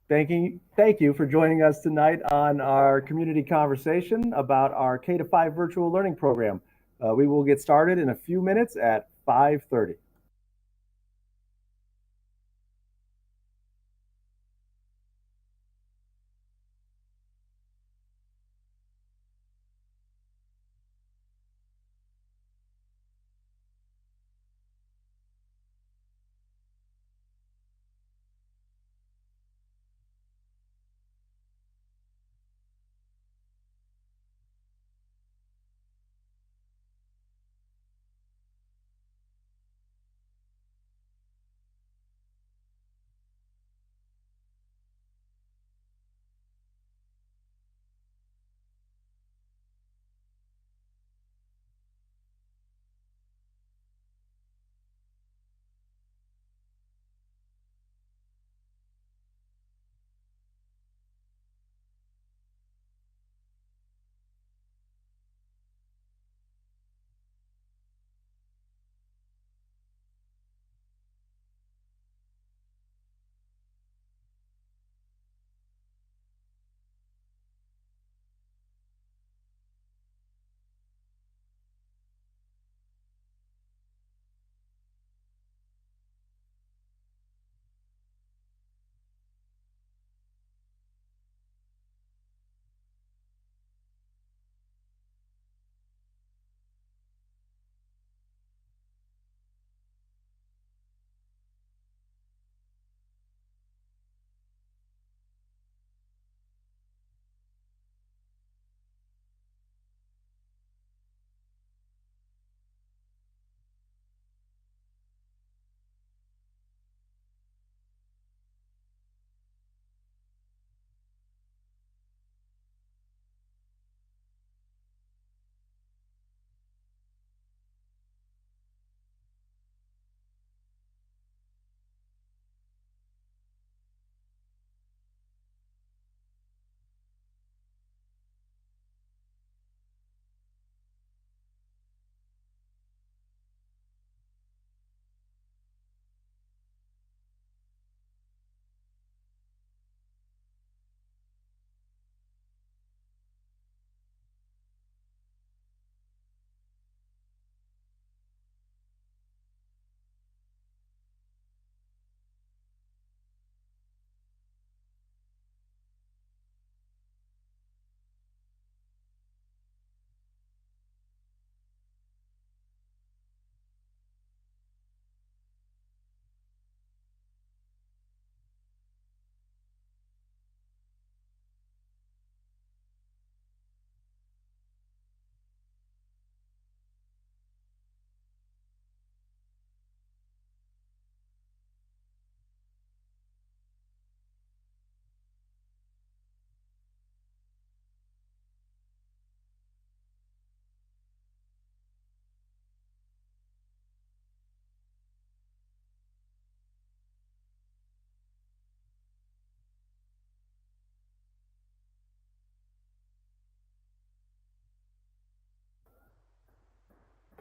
Thank you for joining us tonight on our community conversation about our K-5 virtual learning program. We will get started in a few minutes at 5:30.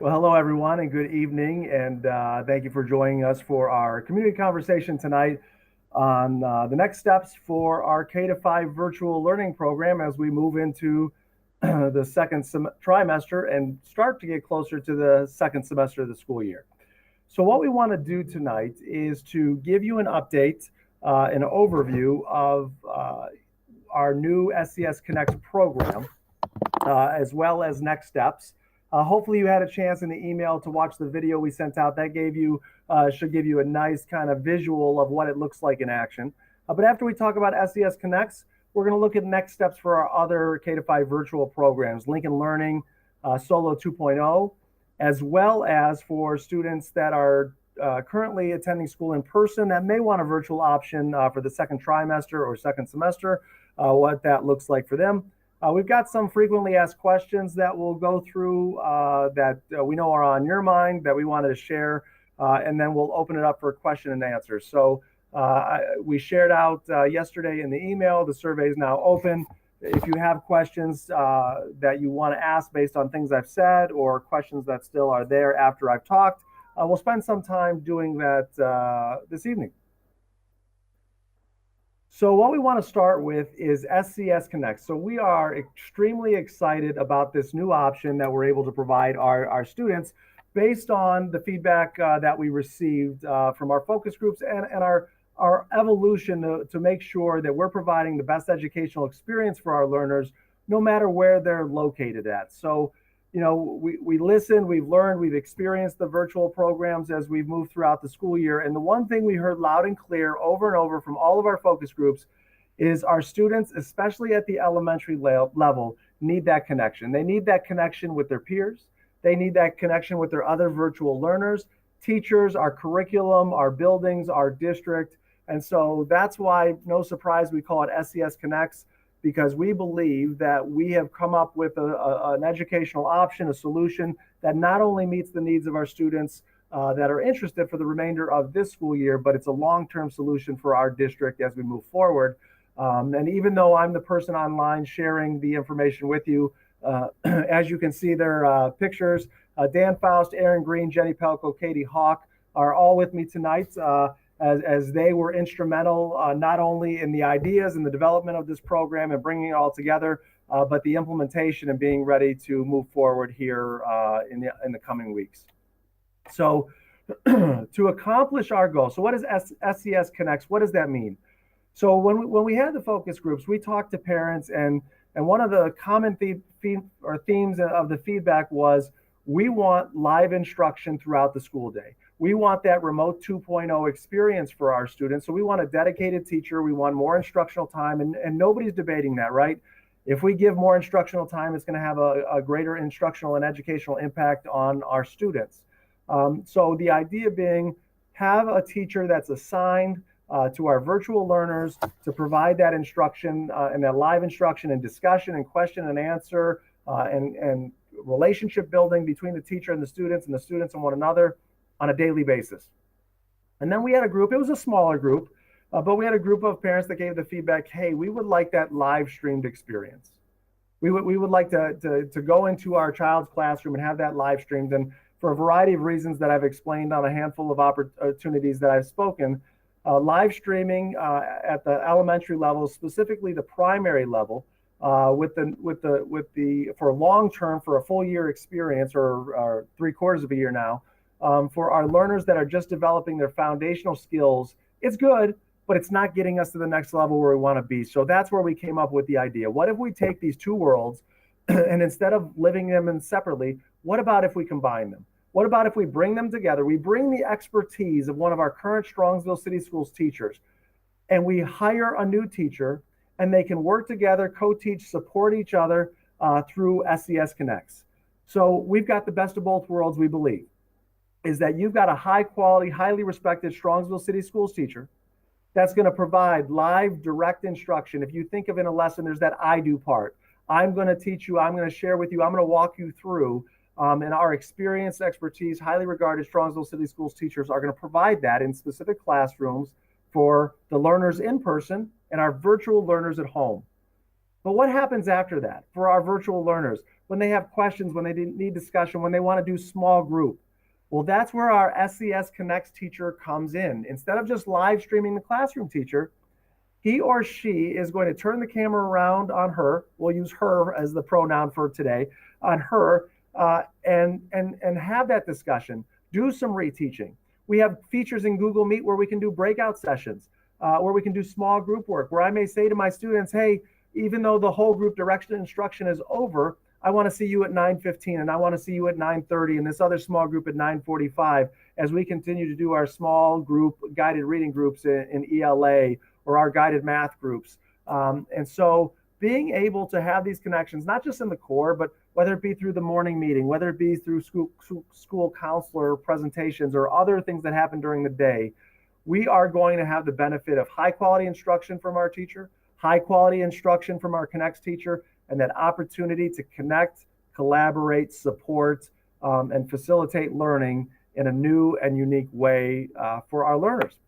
Well, hello everyone, and good evening, and thank you for joining us for our community conversation tonight on the next steps for our K-5 virtual learning program as we move into the second trimester and start to get closer to the second semester of the school year. So what we want to do tonight is to give you an update, an overview of our new SCS Connects program, as well as next steps. Hopefully you had a chance in the email to watch the video we sent out. That should give you a nice kind of visual of what it looks like in action. But after we talk about SCS Connects, we're going to look at next steps for our other K-5 virtual programs, Lincoln Learning, Solo 2.0, as well as for students that are currently attending school in person that may want a virtual option for the second trimester or second semester, what that looks like for them. We've got some frequently asked questions that we'll go through that we know are on your mind that we wanted to share, and then we'll open it up for question and answers. So we shared out yesterday in the email. The survey is now open. If you have questions that you want to ask based on things I've said or questions that still are there after I've talked, we'll spend some time doing that this evening. So what we want to start with is SCS Connects. So we are extremely excited about this new option that we're able to provide our students based on the feedback that we received from our focus groups and our evolution to make sure that we're providing the best educational experience for our learners, no matter where they're located at. So, we listened, we've learned, we've experienced the virtual programs as we've moved throughout the school year. And the one thing we heard loud and clear over and over from all of our focus groups is our students, especially at the elementary level, need that connection. They need that connection with their peers. They need that connection with their other virtual learners, teachers, our curriculum, our buildings, our district. And so that's why, no surprise, we call it SCS Connects, because we believe that we have come up with an educational option, a solution that not only meets the needs of our students that are interested for the remainder of this school year, but it's a long-term solution for our district as we move forward. And even though I'm the person online sharing the information with you, as you can see their pictures, Dan Faust, Aaron Green, Jenny Pelko, Katie Hawk are all with me tonight. As they were instrumental not only in the ideas and the development of this program and bringing it all together, but the implementation and being ready to move forward here in the coming weeks. So to accomplish our goal, so what is SCS Connects? What does that mean? So when we had the focus groups, we talked to parents, and one of the common themes of the feedback was we want live instruction throughout the school day. We want that remote 2.0 experience for our students. So we want a dedicated teacher. We want more instructional time, and nobody's debating that, right? If we give more instructional time, it's going to have a greater instructional and educational impact on our students. So the idea being, have a teacher that's assigned to our virtual learners to provide that instruction and that live instruction and discussion and question and answer and relationship building between the teacher and the students and one another on a daily basis. And then we had a group, it was a smaller group, but we had a group of parents that gave the feedback, hey, we would like that live streamed experience. We would like to go into our child's classroom and have that live streamed. And for a variety of reasons that I've explained on a handful of opportunities that I've spoken, live streaming at the elementary level, specifically the primary level, for long term, for a full year experience or 3/4 of a year now, for our learners that are just developing their foundational skills, it's good, but it's not getting us to the next level where we want to be. So that's where we came up with the idea. What if we take these two worlds and instead of living them in separately, what about if we combine them? What about if we bring them together? We bring the expertise of one of our current Strongsville City Schools teachers, and we hire a new teacher, and they can work together, co-teach, support each other through SCS Connects. So we've got the best of both worlds, we believe, is that you've got a high quality, highly respected Strongsville City Schools teacher that's going to provide live, direct instruction. If you think of in a lesson, there's that I do part. I'm going to teach you, I'm going to share with you, I'm going to walk you through. And our experienced, expertise, highly regarded Strongsville City Schools teachers are going to provide that in specific classrooms for the learners in person and our virtual learners at home. But what happens after that for our virtual learners when they have questions, when they need discussion, when they want to do small group? Well, that's where our SCS Connects teacher comes in. Instead of just live streaming the classroom teacher, he or she is going to turn the camera around on her. We'll use her as the pronoun for today, on her, and have that discussion. Do some reteaching. We have features in Google Meet where we can do breakout sessions, where we can do small group work, where I may say to my students, hey, even though the whole group direction instruction is over, I want to see you at 9:15 and I want to see you at 9:30 and this other small group at 9:45 as we continue to do our small group guided reading groups in ELA or our guided math groups. And so being able to have these connections, not just in the core, but whether it be through the morning meeting, whether it be through school counselor presentations or other things that happen during the day, we are going to have the benefit of high quality instruction from our teacher, high quality instruction from our Connects teacher, and that opportunity to connect, collaborate, support, and facilitate learning in a new and unique way for our learners.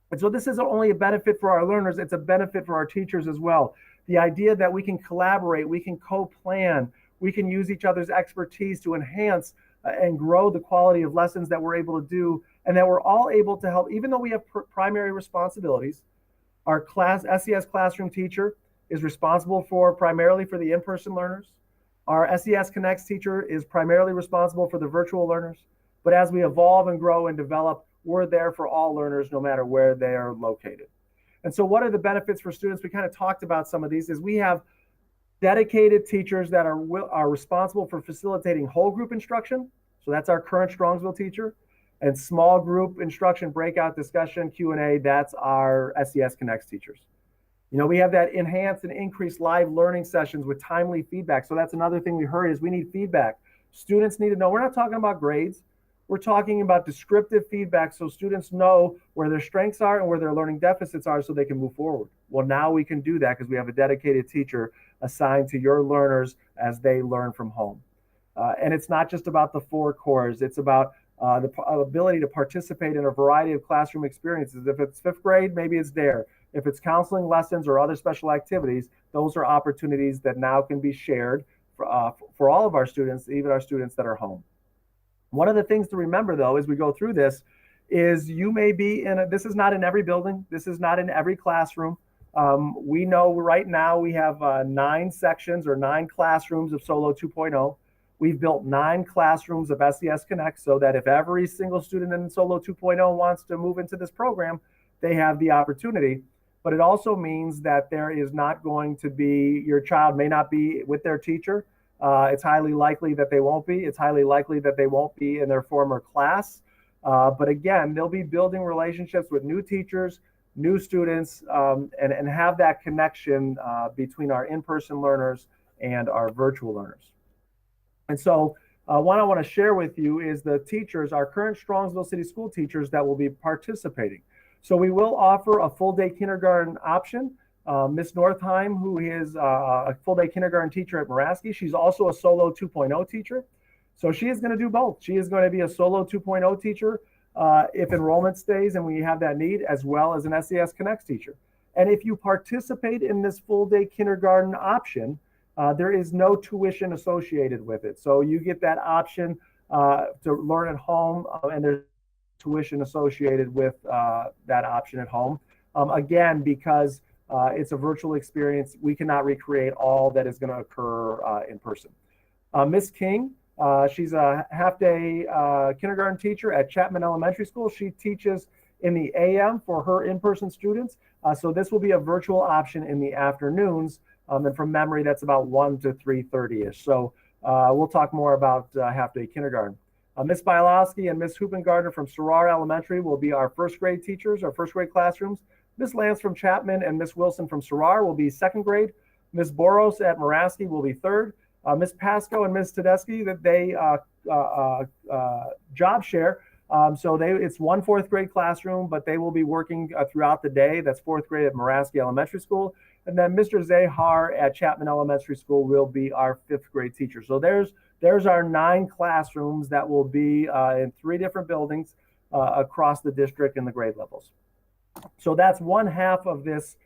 And so this isn't only a benefit for our learners, it's a benefit for our teachers as well. The idea that we can collaborate, we can co-plan, we can use each other's expertise to enhance and grow the quality of lessons that we're able to do, and that we're all able to help, even though we have primary responsibilities, Our SCS classroom teacher is responsible primarily for the in-person learners. Our SCS Connects teacher is primarily responsible for the virtual learners. But as we evolve and grow and develop, we're there for all learners, no matter where they are located. And so what are the benefits for students? We kind of talked about some of these. Is we have dedicated teachers that are responsible for facilitating whole group instruction. So that's our current Strongsville teacher. And small group instruction, breakout discussion, Q&A, that's our SCS Connects teachers. We have that enhanced and increased live learning sessions with timely feedback. So that's another thing we heard is we need feedback. Students need to know, we're not talking about grades. We're talking about descriptive feedback so students know where their strengths are and where their learning deficits are so they can move forward. Well, now we can do that because we have a dedicated teacher assigned to your learners as they learn from home. And it's not just about the 4 cores. It's about the ability to participate in a variety of classroom experiences. If it's 5th grade, maybe it's there. If it's counseling lessons or other special activities, those are opportunities that now can be shared for all of our students, even our students that are home. One of the things to remember, though, as we go through this, is you may be this is not in every building. This is not in every classroom. We know right now we have 9 sections or 9 classrooms of Solo 2.0. We've built 9 classrooms of SCS Connect so that if every single student in Solo 2.0 wants to move into this program, they have the opportunity. But it also means that there is not going to be, your child may not be with their teacher. It's highly likely that they won't be. It's highly likely that they won't be in their former class. But again, they'll be building relationships with new teachers, new students, and have that connection between our in-person learners and our virtual learners. And so what I want to share with you is the teachers, our current Strongsville City School teachers that will be participating. So we will offer a full day kindergarten option. Miss Northeim, who is a full day kindergarten teacher at Moraski, she's also a Solo 2.0 teacher. So she is going to do both. She is going to be a Solo 2.0 teacher if enrollment stays and we have that need, as well as an SCS Connects teacher. And if you participate in this full day kindergarten option, there is no tuition associated with it. So you get that option to learn at home, and there's tuition associated with that option at home. Again, because it's a virtual experience, we cannot recreate all that is going to occur in person. Miss King, she's a half-day kindergarten teacher at Chapman Elementary School. She teaches in the AM for her in-person students. So this will be a virtual option in the afternoons. And from memory, that's about 1 to 3:30-ish. So we'll talk more about half-day kindergarten. Miss Bialowski and Miss Hoopengardner from Sarar Elementary will be our first grade teachers, our first grade classrooms. Miss Lance from Chapman and Miss Wilson from Sarar will be second grade. Miss Boros at Moraski will be third. Miss Pasco and Miss Tedeschi, that they job share. So it's one fourth grade classroom, but they will be working throughout the day. That's 4th grade at Moraski Elementary School. And then Mr. Zahar at Chapman Elementary School will be our 5th grade teacher. So there's our 9 classrooms that will be in 3 different buildings across the district and the grade levels. So that's one half of this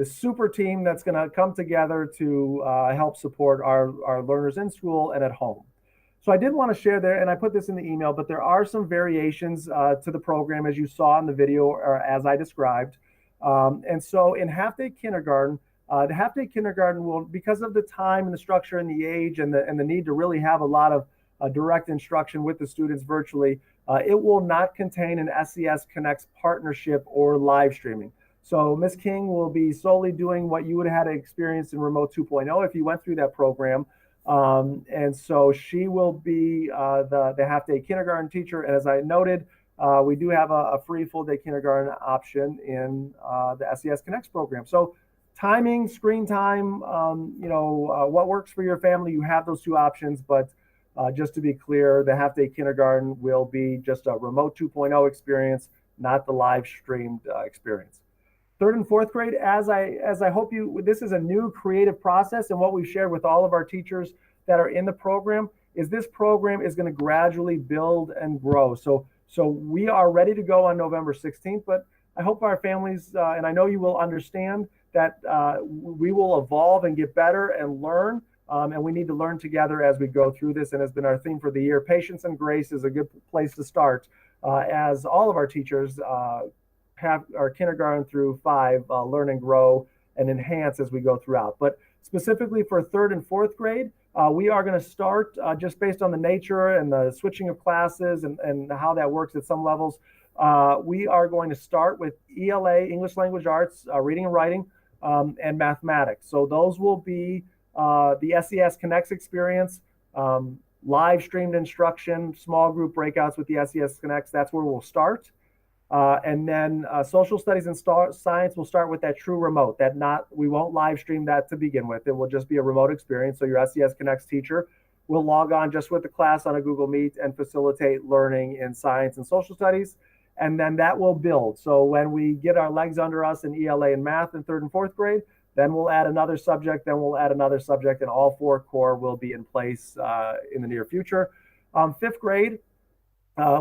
super team that's going to come together to help support our learners in school and at home. So I did want to share there, and I put this in the email, but there are some variations to the program as you saw in the video or as I described. And so in half-day kindergarten, the half-day kindergarten will, because of the time and the structure and the age and the need to really have a lot of direct instruction with the students virtually, it will not contain an SCS Connects partnership or live streaming. So Ms. King will be solely doing what you would have had experience in Remote 2.0 if you went through that program. And so she will be the half-day kindergarten teacher. And as I noted, we do have a free full-day kindergarten option in the SCS Connects program. So timing, screen time, what works for your family, you have those 2 options. But just to be clear, the half-day kindergarten will be just a Remote 2.0 experience, not the live streamed experience. 3rd and 4th grade, as I hope this is a new creative process, and what we've shared with all of our teachers that are in the program is this program is going to gradually build and grow. So we are ready to go on November 16th, but I hope our families, and I know you will understand that we will evolve and get better and learn, and we need to learn together as we go through this, and has been our theme for the year. Patience and grace is a good place to start as all of our teachers have our kindergarten through 5 learn and grow and enhance as we go throughout. But specifically for 3rd and 4th grade, we are going to start just based on the nature and the switching of classes and how that works at some levels. We are going to start with ELA, English Language Arts, reading and writing, and mathematics. So those will be the SCS Connects experience, live streamed instruction, small group breakouts with the SCS Connects. That's where we'll start. And then social studies and science will start with that true remote. We won't live stream that to begin with. It will just be a remote experience. So your SCS Connects teacher will log on just with the class on a Google Meet and facilitate learning in science and social studies. And then that will build. So when we get our legs under us in ELA and math in 3rd and 4th grade, then we'll add another subject, then we'll add another subject, and all 4 core will be in place in the near future. 5th grade,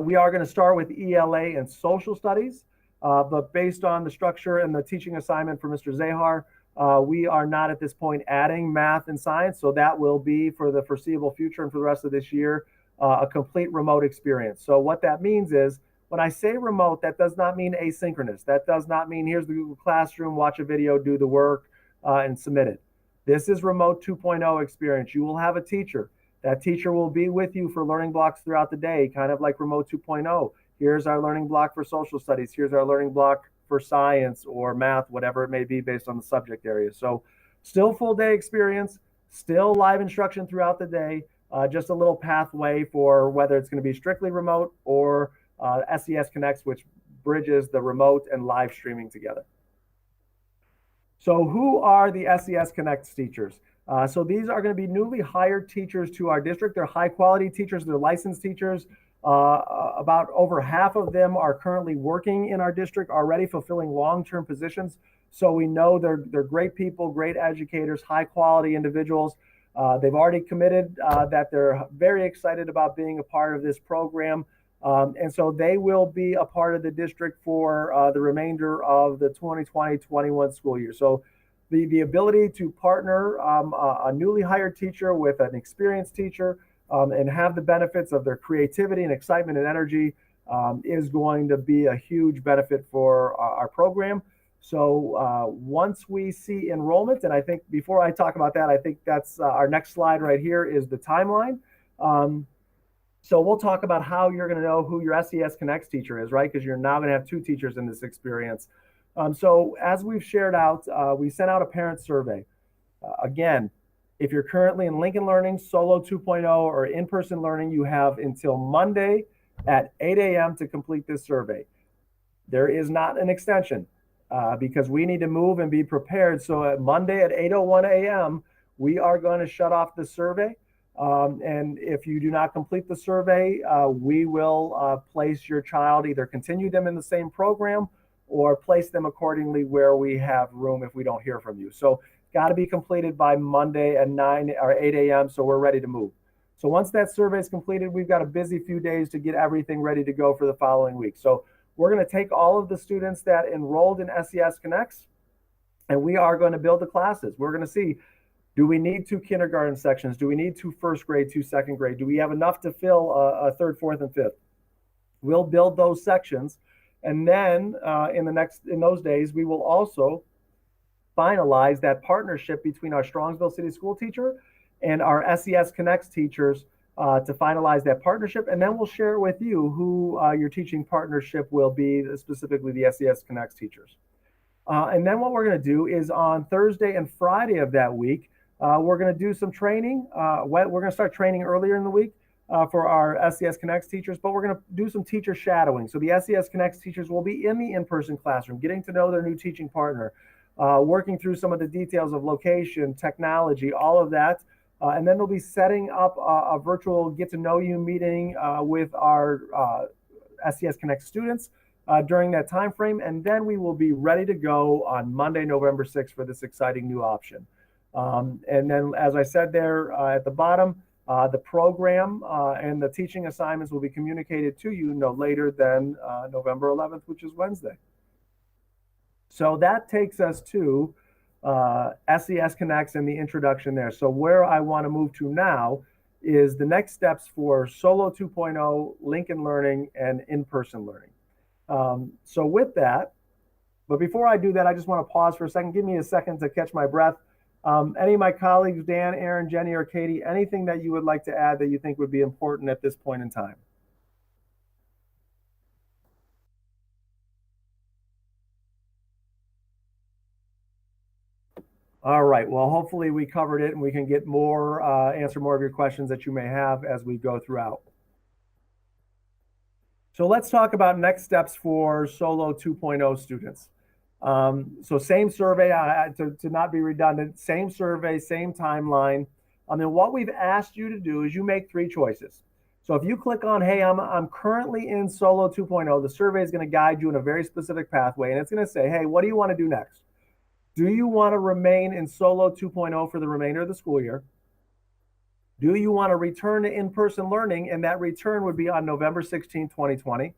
we are going to start with ELA and social studies, but based on the structure and the teaching assignment for Mr. Zahar, we are not at this point adding math and science, so that will be for the foreseeable future and for the rest of this year, a complete remote experience. So what that means is, when I say remote, that does not mean asynchronous. That does not mean here's the Google Classroom, watch a video, do the work, and submit it. This is remote 2.0 experience. You will have a teacher. That teacher will be with you for learning blocks throughout the day, kind of like remote 2.0. Here's our learning block for social studies. Here's our learning block for science or math, whatever it may be based on the subject area. So still full day experience, still live instruction throughout the day, just a little pathway for whether it's going to be strictly remote or SCS Connects, which bridges the remote and live streaming together. So who are the SCS Connects teachers? So these are going to be newly hired teachers to our district. They're high quality teachers. They're licensed teachers. About over half of them are currently working in our district already, fulfilling long-term positions. So we know they're great people, great educators, high quality individuals. They've already committed that they're very excited about being a part of this program. And so they will be a part of the district for the remainder of the 2020-21 school year. So the ability to partner a newly hired teacher with an experienced teacher and have the benefits of their creativity and excitement and energy is going to be a huge benefit for our program. So once we see enrollment, and I think before I talk about that, I think that's our next slide right here is the timeline. So we'll talk about how you're going to know who your SCS Connects teacher is, right? Because you're now going to have 2 teachers in this experience. So as we've shared out, we sent out a parent survey. Again, if you're currently in Lincoln Learning, Solo 2.0, or in-person learning, you have until Monday at 8 a.m. to complete this survey. There is not an extension because we need to move and be prepared. So at Monday at 8:01 a.m., we are going to shut off the survey. And if you do not complete the survey, we will place your child, either continue them in the same program or place them accordingly where we have room if we don't hear from you. So got to be completed by Monday at 9 or 8 a.m. So we're ready to move. So once that survey is completed, we've got a busy few days to get everything ready to go for the following week. So we're going to take all of the students that enrolled in SCS Connects, and we are going to build the classes. We're going to see, do we need 2 kindergarten sections? Do we need 2 first grade, 2 second grade? Do we have enough to fill a 3rd, 4th, and 5th? We'll build those sections. And then in those days, we will also finalize that partnership between our Strongsville City School teacher and our SCS Connects teachers to finalize that partnership. And then we'll share with you who your teaching partnership will be, specifically the SCS Connects teachers. And then what we're going to do is on Thursday and Friday of that week, we're going to do some training. We're going to start training earlier in the week for our SCS Connects teachers, but we're going to do some teacher shadowing. So the SCS Connects teachers will be in the in-person classroom, getting to know their new teaching partner, working through some of the details of location, technology, all of that. And then they'll be setting up a virtual get-to-know-you meeting with our SCS Connect students during that time frame. And then we will be ready to go on Monday, November 6th for this exciting new option. And then, as I said there at the bottom, the program and the teaching assignments will be communicated to you no later than November 11th, which is Wednesday. So that takes us to SCS Connects and the introduction there. So where I want to move to now is the next steps for Solo 2.0, Lincoln Learning, and in-person learning. So with that, But before I do that, I just want to pause for a second. Give me a second to catch my breath. Any of my colleagues, Dan, Aaron, Jenny, or Katie, anything that you would like to add that you think would be important at this point in time? All right. Well, hopefully we covered it and we can get more, answer more of your questions that you may have as we go throughout. So let's talk about next steps for Solo 2.0 students. So same survey, to not be redundant, same survey, same timeline. And what we've asked you to do is you make three choices. So if you click on, hey, I'm currently in Solo 2.0, the survey is going to guide you in a very specific pathway. And it's going to say, hey, what do you want to do next? Do you want to remain in Solo 2.0 for the remainder of the school year? Do you want to return to in-person learning? And that return would be on November 16, 2020.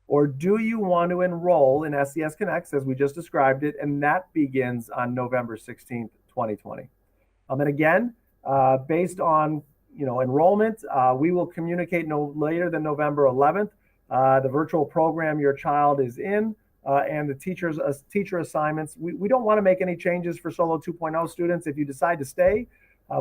Or do you want to enroll in SCS Connects as we just described it? And that begins on November 16th, 2020. And again, based on enrollment, we will communicate no later than November 11th, the virtual program your child is in, and the teacher assignments. We don't want to make any changes for Solo 2.0 students. If you decide to stay,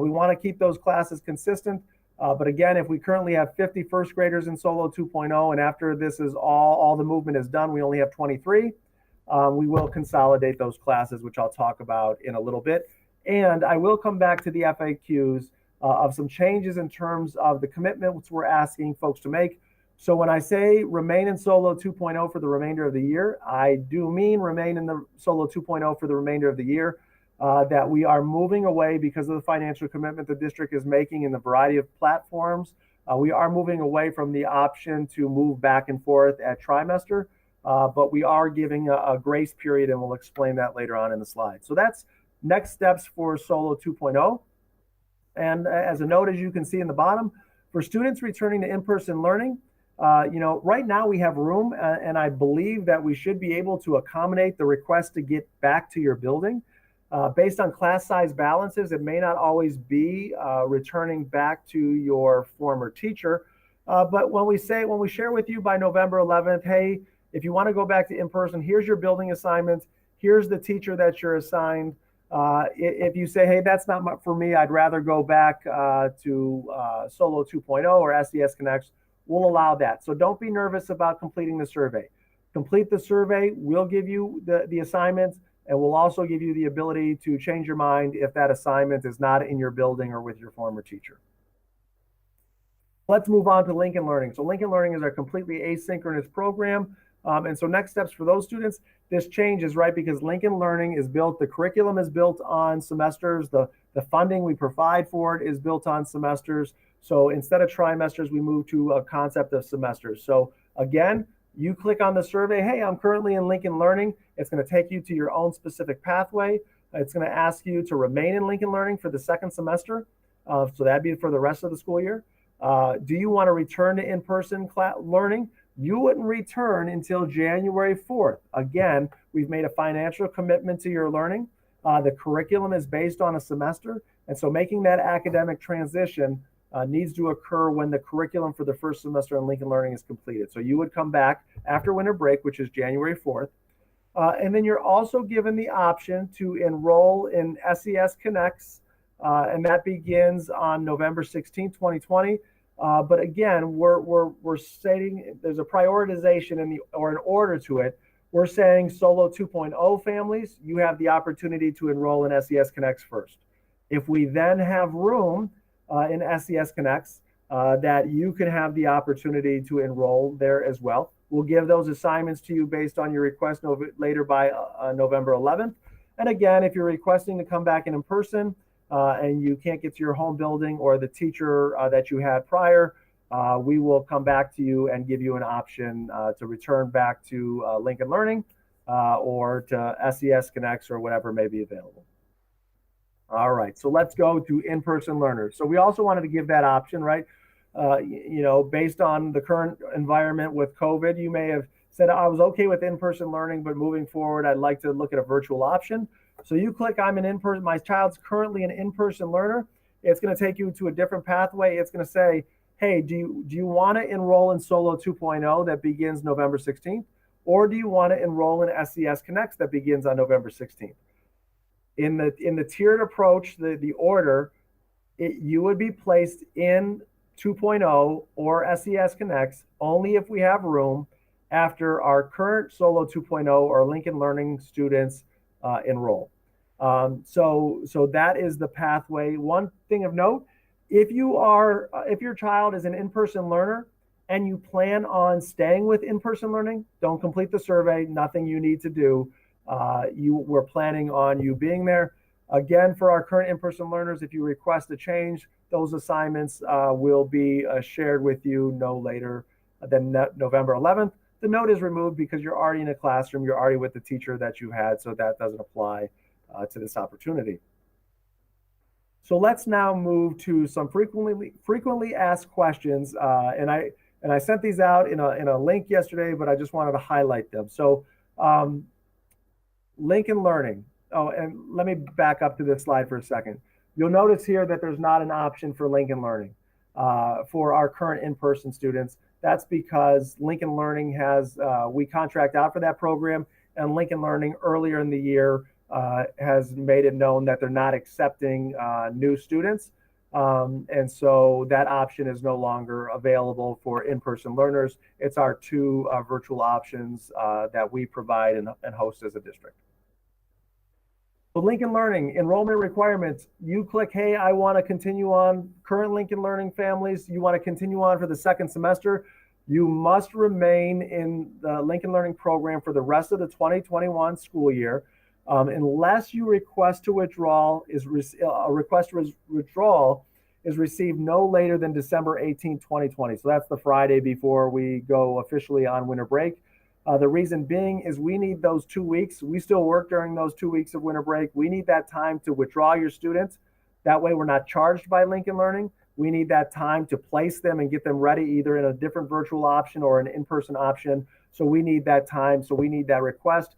we want to keep those classes consistent. But again, if we currently have 50 first graders in Solo 2.0, and after this is all the movement is done, we only have 23, we will consolidate those classes, which I'll talk about in a little bit. And I will come back to the FAQs of some changes in terms of the commitments we're asking folks to make. So when I say remain in Solo 2.0 for the remainder of the year, I do mean remain in the Solo 2.0 for the remainder of the year. That we are moving away because of the financial commitment the district is making in the variety of platforms. We are moving away from the option to move back and forth at trimester, but we are giving a grace period, and we'll explain that later on in the slide. So that's next steps for Solo 2.0. And as a note, as you can see in the bottom, for students returning to in-person learning, right now we have room, and I believe that we should be able to accommodate the request to get back to your building. Based on class size balances, it may not always be returning back to your former teacher. But when we share with you by November 11th, hey, if you want to go back to in-person, here's your building assignment, here's the teacher that you're assigned. If you say, hey, that's not for me, I'd rather go back to Solo 2.0 or SCS Connects, we'll allow that. So don't be nervous about completing the survey. Complete the survey, we'll give you the assignments, and we'll also give you the ability to change your mind if that assignment is not in your building or with your former teacher. Let's move on to Lincoln Learning. So Lincoln Learning is our completely asynchronous program. And so next steps for those students, this changes, right? Because Lincoln Learning is built, the curriculum is built on semesters, the funding we provide for it is built on semesters. So instead of trimesters, we move to a concept of semesters. So again, you click on the survey, hey, I'm currently in Lincoln Learning. It's going to take you to your own specific pathway. It's going to ask you to remain in Lincoln Learning for the second semester. So that'd be for the rest of the school year. Do you want to return to in-person learning? You wouldn't return until January 4th. Again, we've made a financial commitment to your learning. The curriculum is based on a semester. And so making that academic transition needs to occur when the curriculum for the first semester in Lincoln Learning is completed. So you would come back after winter break, which is January 4th. And then you're also given the option to enroll in SCS Connects, and that begins on November 16, 2020. But again, we're stating there's a prioritization in an order to it. We're saying Solo 2.0 families, you have the opportunity to enroll in SCS Connects first. If we then have room in SCS Connects, that you can have the opportunity to enroll there as well. We'll give those assignments to you based on your request later by November 11th. And again, if you're requesting to come back in person and you can't get to your home building or the teacher that you had prior, we will come back to you and give you an option to return back to Lincoln Learning or to SCS Connects or whatever may be available. All right, so let's go to in-person learners. So we also wanted to give that option, right? Based on the current environment with COVID, you may have said, I was okay with in-person learning, but moving forward, I'd like to look at a virtual option. So you click, I'm an in-person, my child's currently an in-person learner. It's going to take you to a different pathway. It's going to say, hey, do you want to enroll in Solo 2.0 that begins November 16th? or do you want to enroll in SCS Connects that begins on November 16th? In the tiered approach, the order, you would be placed in 2.0 or SCS Connects only if we have room after our current Solo 2.0 or Lincoln Learning students enroll. So that is the pathway. One thing of note, if your child is an in-person learner and you plan on staying with in-person learning, don't complete the survey, nothing you need to do. We're planning on you being there. Again, for our current in-person learners, if you request a change, those assignments will be shared with you no later than November 11th. The note is removed because you're already in a classroom, you're already with the teacher that you had, so that doesn't apply to this opportunity. So let's now move to some frequently asked questions, and I sent these out in a link yesterday, but I just wanted to highlight them. So Lincoln Learning. Oh, and let me back up to this slide for a second. You'll notice here that there's not an option for Lincoln Learning for our current in-person students. That's because Lincoln Learning we contract out for that program, and Lincoln Learning earlier in the year has made it known that they're not accepting new students. And so that option is no longer available for in-person learners. It's our two virtual options that we provide and host as a district. So Lincoln Learning, enrollment requirements, you click, hey, I want to continue on. Current Lincoln Learning families, you want to continue on for the second semester, you must remain in the Lincoln Learning program for the rest of the 2021 school year, unless you request to withdraw a request to withdrawal is received no later than December 18, 2020. So that's the Friday before we go officially on winter break. The reason being is we need those 2 weeks. We still work during those 2 weeks of winter break. We need that time to withdraw your students. That way we're not charged by Lincoln Learning. We need that time to place them and get them ready either in a different virtual option or an in-person option. So we need that time. So we need that request.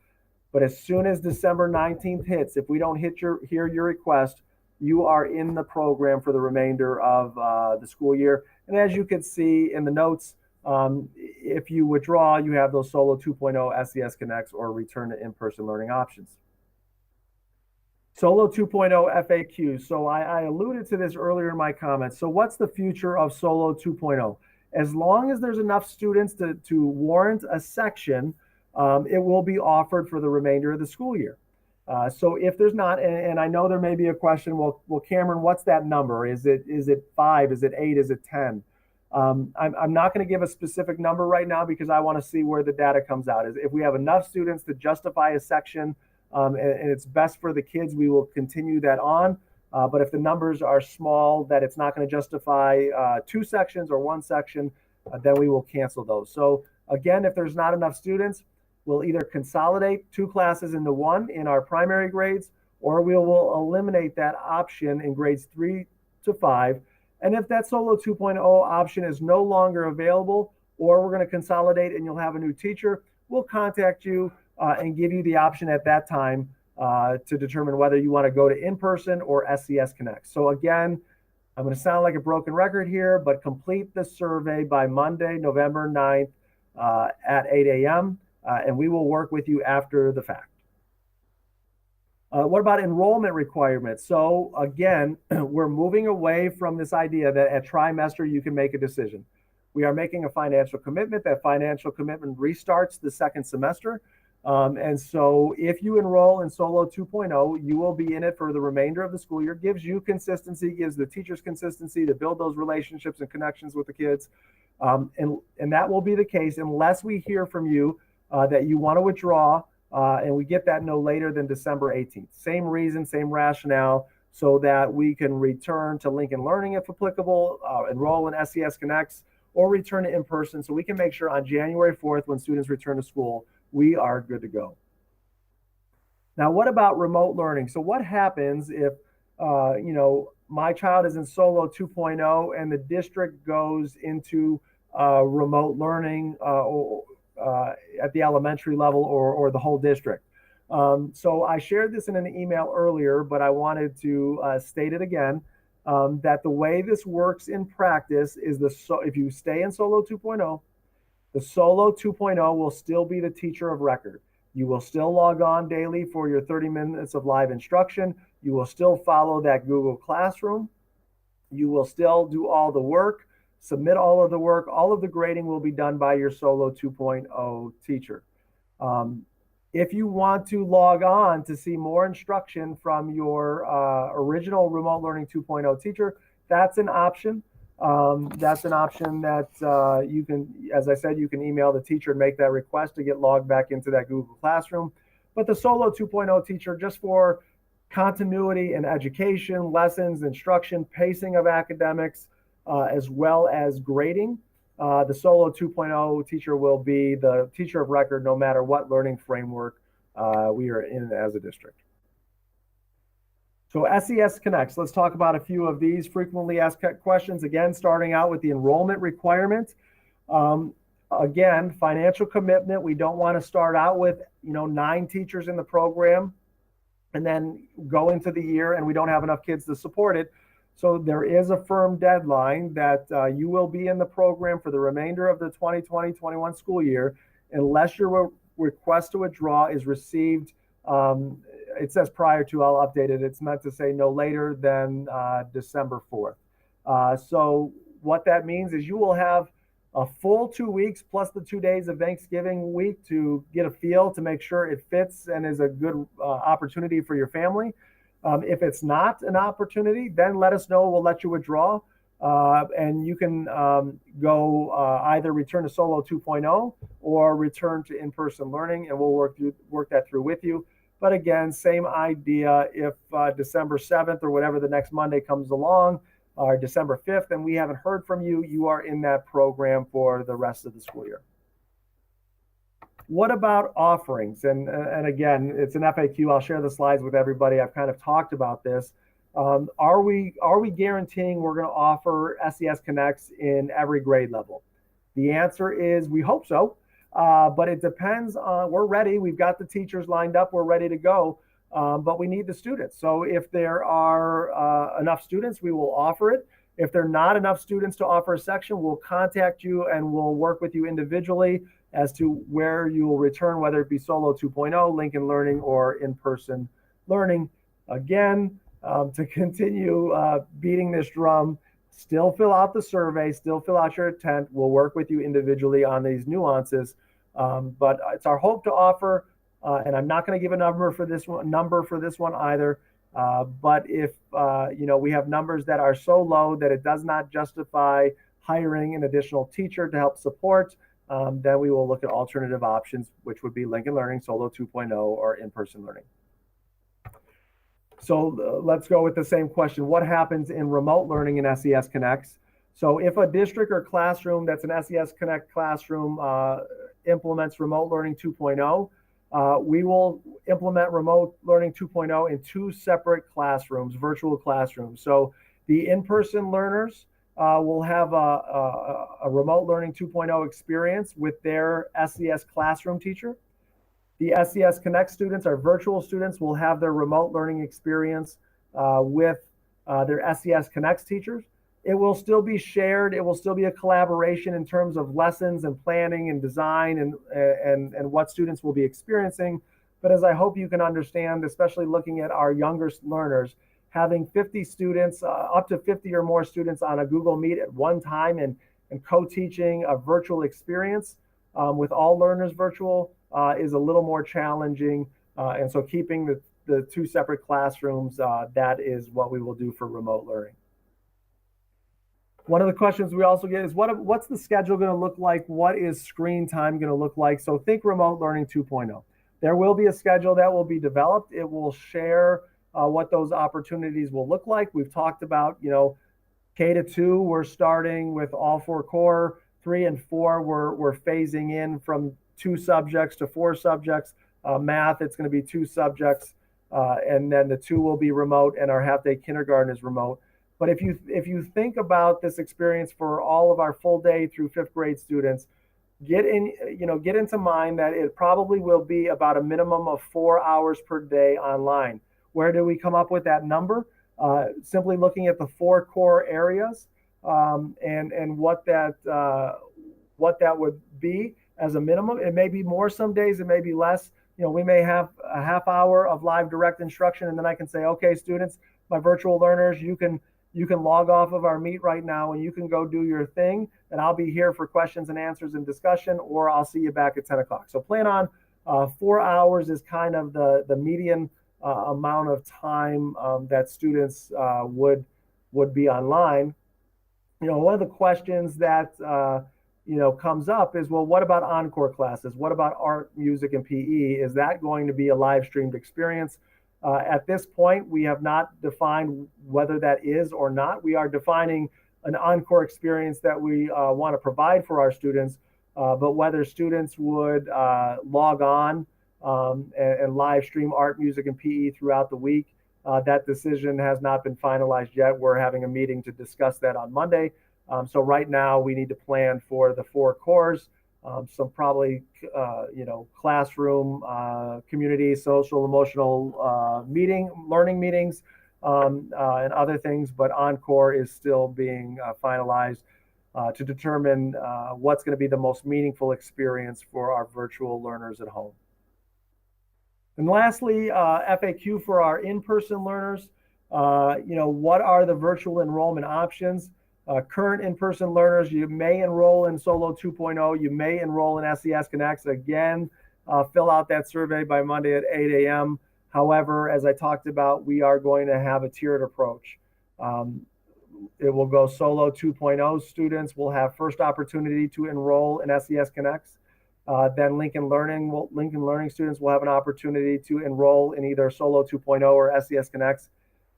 But as soon as December 19th hits, if we don't hear your request, you are in the program for the remainder of the school year. And as you can see in the notes, if you withdraw, you have those Solo 2.0 SCS Connects or return to in-person learning options. Solo 2.0 FAQs. So I alluded to this earlier in my comments. So what's the future of Solo 2.0? As long as there's enough students to warrant a section, it will be offered for the remainder of the school year. So if there's not, and I know there may be a question, well, Cameron, what's that number? Is it 5? Is it 8? Is it 10? I'm not going to give a specific number right now because I want to see where the data comes out. If we have enough students to justify a section and it's best for the kids, we will continue that on. But if the numbers are small, that it's not going to justify 2 sections or 1 section, then we will cancel those. So again, if there's not enough students, we'll either consolidate 2 classes into 1 in our primary grades, or we will eliminate that option in grades 3 to 5. And if that Solo 2.0 option is no longer available, or we're going to consolidate and you'll have a new teacher, we'll contact you and give you the option at that time to determine whether you want to go to in-person or SCS Connect. So again, I'm going to sound like a broken record here, but complete the survey by Monday, November 9th at 8 a.m. And we will work with you after the fact. What about enrollment requirements? So again, we're moving away from this idea that at trimester you can make a decision. We are making a financial commitment. That financial commitment restarts the second semester. And so if you enroll in Solo 2.0, you will be in it for the remainder of the school year. Gives you consistency, gives the teachers consistency to build those relationships and connections with the kids. And that will be the case unless we hear from you that you want to withdraw. And we get that no later than December 18th. Same reason, same rationale, so that we can return to Lincoln Learning if applicable, enroll in SCS Connects, or return to in-person so we can make sure on January 4th when students return to school, we are good to go. Now, what about remote learning? So what happens if, my child is in Solo 2.0 and the district goes into remote learning at the elementary level or the whole district? So I shared this in an email earlier, but I wanted to state it again, that the way this works in practice is if you stay in Solo 2.0 The Solo 2.0 will still be the teacher of record. You will still log on daily for your 30 minutes of live instruction. You will still follow that Google Classroom. You will still do all the work, submit all of the work. All of the grading will be done by your Solo 2.0 teacher. Um, if you want to log on to see more instruction from your original Remote Learning 2.0 teacher, that's an option. That's an option that you can, as I said, you can email the teacher and make that request to get logged back into that Google Classroom. But the Solo 2.0 teacher, just for continuity in education, lessons, instruction, pacing of academics, as well as grading, the Solo 2.0 teacher will be the teacher of record no matter what learning framework we are in as a district. So SCS Connects, let's talk about a few of these frequently asked questions. Again, starting out with the enrollment requirement. Again, financial commitment. We don't want to start out with 9 teachers in the program and then go into the year and we don't have enough kids to support it. So there is a firm deadline that you will be in the program for the remainder of the 2020-21 school year unless your request to withdraw is received. It says prior to, I'll update it. It's meant to say no later than December 4th. So what that means is you will have a full 2 weeks plus the 2 days of Thanksgiving week to get a feel to make sure it fits and is a good opportunity for your family. If it's not an opportunity, then let us know. We'll let you withdraw. And you can go either return to Solo 2.0 or return to in-person learning, and we'll work that through with you. But again, same idea. If December 7th or whatever the next Monday comes along, or December 5th, and we haven't heard from you, you are in that program for the rest of the school year. What about offerings? And again, it's an FAQ. I'll share the slides with everybody. I've kind of talked about this. Are we guaranteeing we're going to offer SCS Connects in every grade level? The answer is we hope so, but it depends on, we're ready. We've got the teachers lined up. We're ready to go, but we need the students. So if there are enough students, we will offer it. If there are not enough students to offer a section, we'll contact you and we'll work with you individually as to where you will return, whether it be Solo 2.0, Lincoln Learning, or in-person learning. Again, to continue beating this drum, still fill out the survey, still fill out your intent. We'll work with you individually on these nuances. But it's our hope to offer, and I'm not going to give a number for this one either. But if we have numbers that are so low that it does not justify hiring an additional teacher to help support, then we will look at alternative options, which would be Lincoln Learning, Solo 2.0, or in-person learning. So let's go with the same question. What happens in remote learning in SCS Connects? So if a district or classroom that's an SCS Connect classroom implements remote learning 2.0, we will implement remote learning 2.0 in 2 separate classrooms, virtual classrooms. So the in-person learners will have a remote learning 2.0 experience with their SCS classroom teacher. The SCS Connect students, our virtual students, will have their remote learning experience with their SCS Connects teachers. It will still be shared. It will still be a collaboration in terms of lessons and planning and design and what students will be experiencing. But as I hope you can understand, especially looking at our younger learners, having 50 students, up to 50 or more students on a Google Meet at one time and co-teaching a virtual experience with all learners virtual is a little more challenging. And so keeping the 2 separate classrooms, that is what we will do for remote learning. One of the questions we also get is what's the schedule going to look like? What is screen time going to look like? So think remote learning 2.0. There will be a schedule that will be developed. It will share what those opportunities will look like. We've talked about, K-2, we're starting with all 4 core. 3 and 4, we're phasing in from 2 subjects to 4 subjects. Math, it's going to be 2 subjects, and then the 2 will be remote, and our half-day kindergarten is remote. But if you think about this experience for all of our full day through 5th grade students, get into mind that it probably will be about a minimum of 4 hours per day online. Where do we come up with that number? Simply looking at the 4 core areas and what that what that would be as a minimum. It may be more some days, it may be less. We may have a half hour of live direct instruction, and then I can say, okay, students, my virtual learners, you can log off of our meet right now and you can go do your thing, and I'll be here for questions and answers and discussion, or I'll see you back at 10 o'clock. So plan on 4 hours is kind of the median amount of time that students would be online. One of the questions that comes up is, well, what about encore classes? What about art, music, and PE? Is that going to be a live streamed experience? At this point, we have not defined whether that is or not. We are defining an encore experience that we want to provide for our students, but whether students would log on and live stream art, music, and PE throughout the week, that decision has not been finalized yet. We're having a meeting to discuss that on Monday. So right now we need to plan for the 4 cores, some probably, classroom, community, social, emotional learning meetings, and other things. But Encore is still being finalized to determine what's going to be the most meaningful experience for our virtual learners at home. And lastly, FAQ for our in-person learners. What are the virtual enrollment options? Current in-person learners, you may enroll in Solo 2.0. You may enroll in SCS Connects. Again, fill out that survey by Monday at 8 a.m. However, as I talked about, we are going to have a tiered approach. It will go Solo 2.0 students will have first opportunity to enroll in SCS Connects. Then Lincoln Learning students will have an opportunity to enroll in either Solo 2.0 or SCS Connects.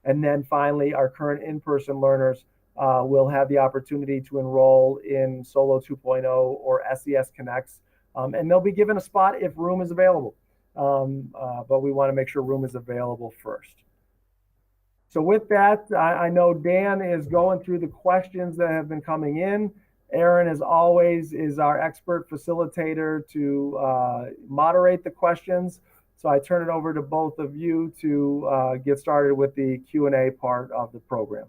And then finally, our current in-person learners will have the opportunity to enroll in Solo 2.0 or SCS Connects. And they'll be given a spot if room is available. But we want to make sure room is available first. So with that, I know Dan is going through the questions that have been coming in. Aaron, as always, is our expert facilitator to moderate the questions. So I turn it over to both of you to get started with the Q&A part of the program.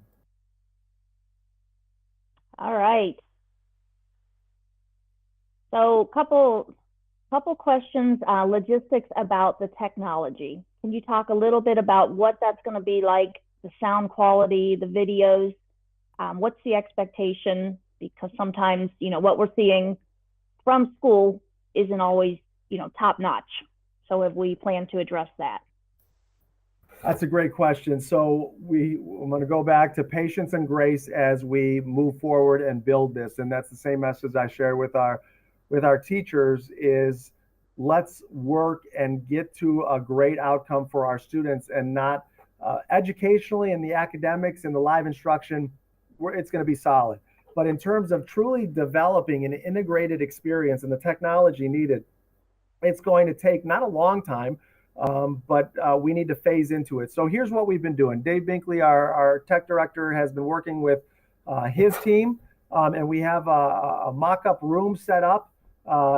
All right. So couple questions, logistics about the technology. Can you talk a little bit about what that's going to be like, the sound quality, the videos? What's the expectation? Because sometimes, what we're seeing from school isn't always, top notch. So have we planned to address that? That's a great question. So I'm going to go back to patience and grace as we move forward and build this. And that's the same message I share with our teachers is let's work and get to a great outcome for our students, and not educationally in the academics and the live instruction, it's going to be solid. But in terms of truly developing an integrated experience and the technology needed, it's going to take not a long time, but we need to phase into it. So here's what we've been doing. Dave Binkley, our tech director, has been working with his team, and we have a mock-up room set up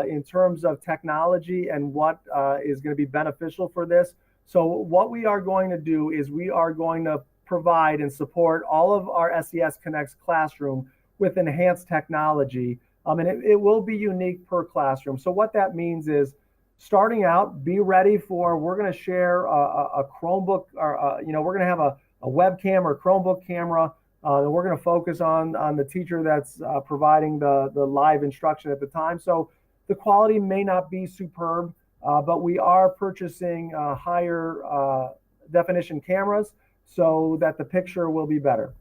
in terms of technology and what is going to be beneficial for this. So what we are going to do is we are going to provide and support all of our SCS Connects classroom with enhanced technology, and it will be unique per classroom. So what that means is, starting out, be ready for, we're going to share a Chromebook, or we're going to have a webcam or Chromebook camera, and we're going to focus on the teacher that's providing the live instruction at the time. So the quality may not be superb, but we are purchasing higher definition cameras so that the picture will be better.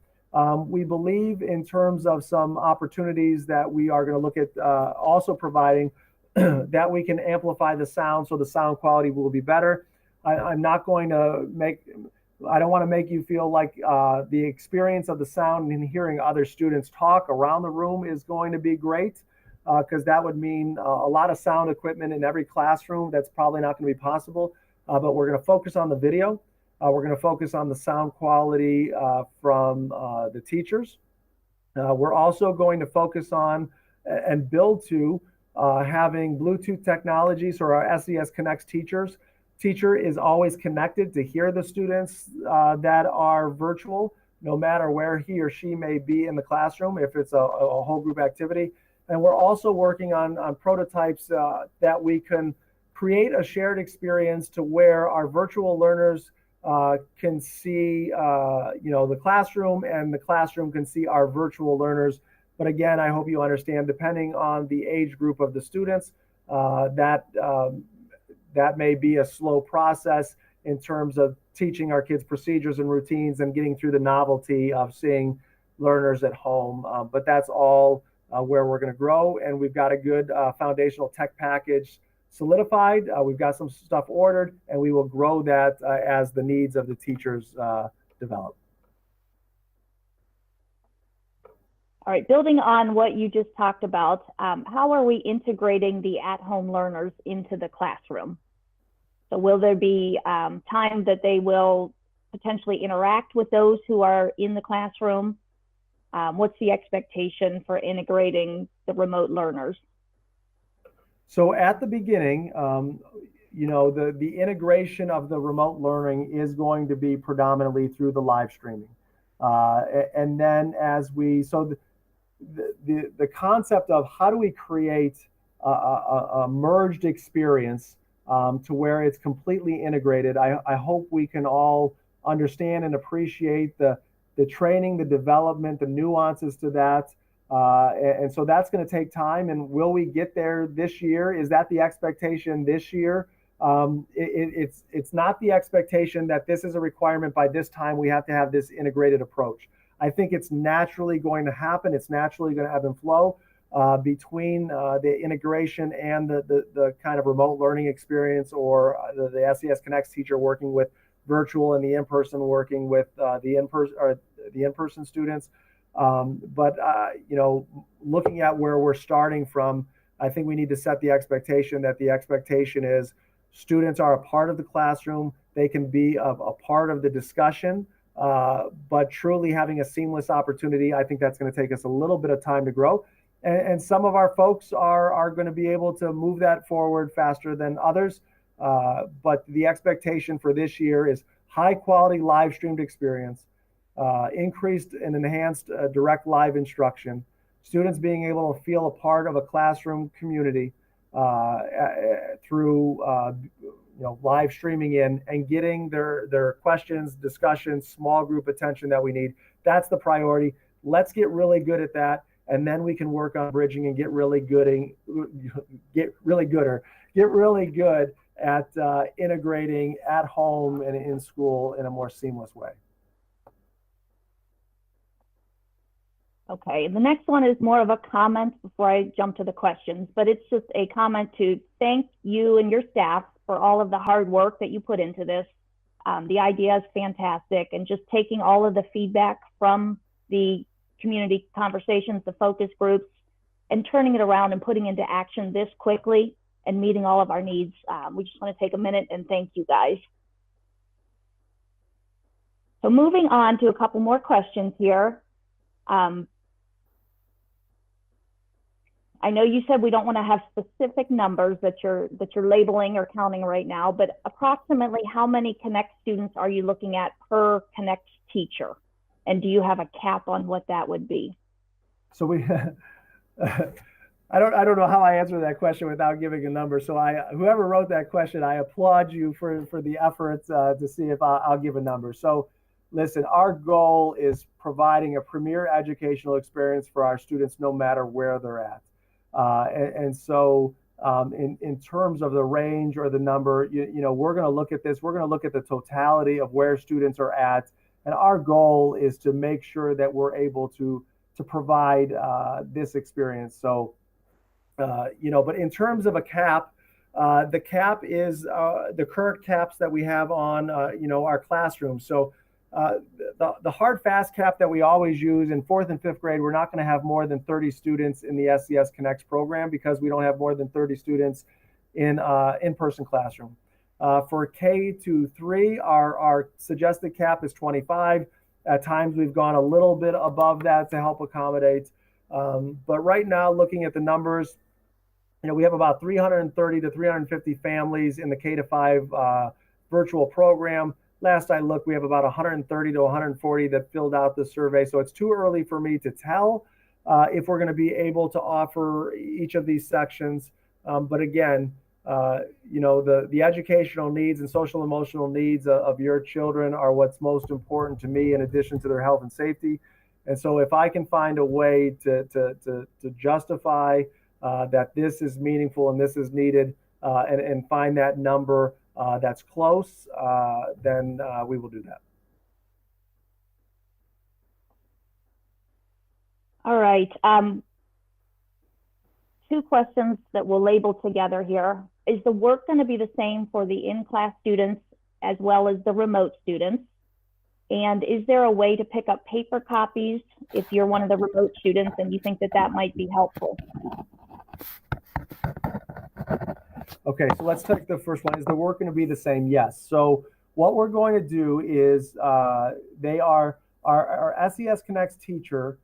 We believe in terms of some opportunities that we are going to look at also providing that we can amplify the sound so the sound quality will be better. I'm not going to I don't want to make you feel like the experience of the sound and hearing other students talk around the room is going to be great, because that would mean a lot of sound equipment in every classroom. That's probably not going to be possible, but we're going to focus on the video. We're going to focus on the sound quality from the teachers. We're also going to focus on and build to having Bluetooth technology. So our SCS Connects teacher is always connected to hear the students that are virtual, no matter where he or she may be in the classroom, if it's a whole group activity. And we're also working on prototypes that we can create a shared experience to where our virtual learners can see, the classroom, and the classroom can see our virtual learners. But again, I hope you understand, depending on the age group of the students, that may be a slow process in terms of teaching our kids procedures and routines and getting through the novelty of seeing learners at home. But that's all where we're going to grow, and we've got a good foundational tech package solidified. We've got some stuff ordered, and we will grow that as the needs of the teachers develop. All right, building on what you just talked about, how are we integrating the at-home learners into the classroom? So will there be time that they will potentially interact with those who are in the classroom? What's the expectation for integrating the remote learners? So at the beginning, the integration of the remote learning is going to be predominantly through the live streaming. And then the concept of how do we create a merged experience to where it's completely integrated, I hope we can all understand and appreciate the training, the development, the nuances to that. And so that's going to take time. And will we get there this year? Is that the expectation this year? It's not the expectation that this is a requirement by this time we have to have this integrated approach. I think it's naturally going to happen. It's naturally going to ebb and flow between the integration and the kind of remote learning experience, or the SCS Connects teacher working with virtual and the in-person working with the in-person students. But looking at where we're starting from, I think we need to set the expectation that the expectation is students are a part of the classroom. They can be a part of the discussion, but truly having a seamless opportunity, I think that's going to take us a little bit of time to grow. And some of our folks are going to be able to move that forward faster than others. But the expectation for this year is high quality live streamed experience, increased and enhanced direct live instruction, students being able to feel a part of a classroom community through live streaming in and getting their questions, discussions, small group attention that we need. That's the priority. Let's get really good at that, and then we can work on bridging and get really good at integrating at home and in school in a more seamless way. Okay, the next one is more of a comment before I jump to the questions, but it's just a comment to thank you and your staff for all of the hard work that you put into this. The idea is fantastic, and just taking all of the feedback from the community conversations, the focus groups, and turning it around and putting into action this quickly and meeting all of our needs. We just want to take a minute and thank you guys. So moving on to a couple more questions here. I know you said we don't want to have specific numbers that you're labeling or counting right now, but approximately how many Connect students are you looking at per Connect teacher? And do you have a cap on what that would be? So we, I don't know how I answer that question without giving a number. So whoever wrote that question, I applaud you for the efforts to see if I'll give a number. So listen, our goal is providing a premier educational experience for our students no matter where they're at. So in terms of the range or the number, we're going to look at this. We're going to look at the totality of where students are at. And our goal is to make sure that we're able to provide this experience. So, but in terms of a cap, the cap is the current caps that we have on, our classrooms. So the hard fast cap that we always use in 4th and 5th grade, we're not going to have more than 30 students in the SCS Connects program because we don't have more than 30 students in in-person classroom. For K-3, our suggested cap is 25. At times we've gone a little bit above that to help accommodate. But right now, looking at the numbers, we have about 330 to 350 families in the K-5 virtual program. Last I looked, we have about 130 to 140 that filled out the survey. So it's too early for me to tell. if we're going to be able to offer each of these sections. But again, the educational needs and social emotional needs of your children are what's most important to me, in addition to their health and safety. And so if I can find a way to justify that this is meaningful and this is needed, and find that number that's close, then we will do that. All right. Two questions that we'll label together here. Is the work going to be the same for the in-class students as well as the remote students? And is there a way to pick up paper copies if you're one of the remote students and you think that that might be helpful? Okay, so let's take the first one. Is the work going to be the same? Yes. So what we're going to do is our SCS Connects teacher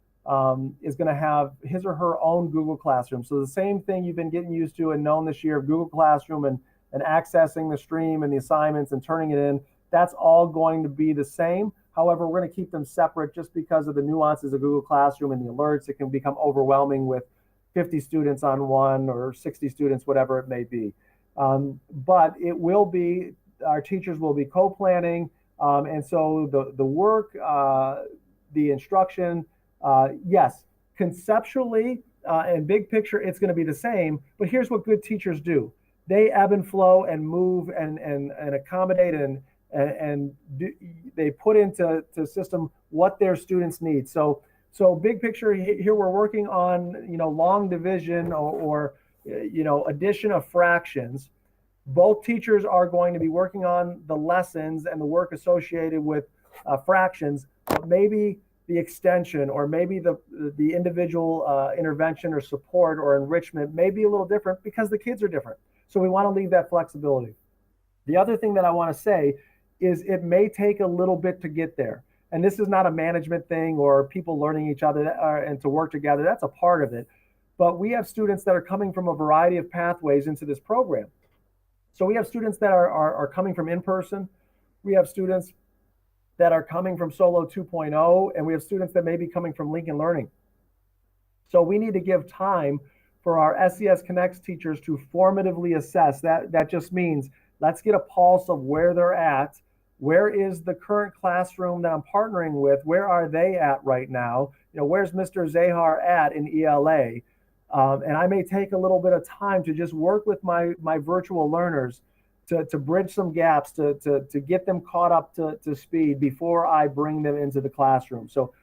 is going to have his or her own Google Classroom. So the same thing you've been getting used to and known this year of Google Classroom and accessing the stream and the assignments and turning it in, that's all going to be the same. However, we're going to keep them separate just because of the nuances of Google Classroom and the alerts. It can become overwhelming with 50 students on one or 60 students, whatever it may be. But it will be, our teachers will be co-planning. And so the work, the instruction, yes, conceptually and big picture, it's going to be the same. But here's what good teachers do. They ebb and flow and move and accommodate and they put into system what their students need. So big picture here, we're working on, long division or addition of fractions. Both teachers are going to be working on the lessons and the work associated with fractions, but maybe the extension or maybe the individual intervention or support or enrichment may be a little different because the kids are different. So we want to leave that flexibility. The other thing that I want to say is it may take a little bit to get there. And this is not a management thing or people learning each other and to work together. That's a part of it. But we have students that are coming from a variety of pathways into this program. So we have students that are coming from in-person. We have students that are coming from Solo 2.0, and we have students that may be coming from Lincoln Learning. So we need to give time for our SCS Connects teachers to formatively assess. That just means let's get a pulse of where they're at. Where is the current classroom that I'm partnering with? Where are they at right now? Where's Mr. Zahar at in ELA? And I may take a little bit of time to just work with my virtual learners to bridge some gaps, to get them caught up to speed before I bring them into the classroom. So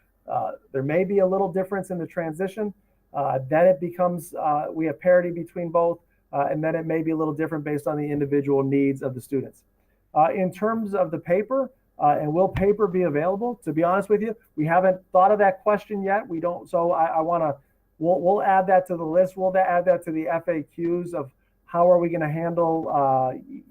there may be a little difference in the transition. Then it becomes, we have parity between both, and then it may be a little different based on the individual needs of the students. In terms of the paper, and will paper be available? To be honest with you, we haven't thought of that question yet. We don't, so I want to, we'll add that to the list. We'll add that to the FAQs of how are we going to handle,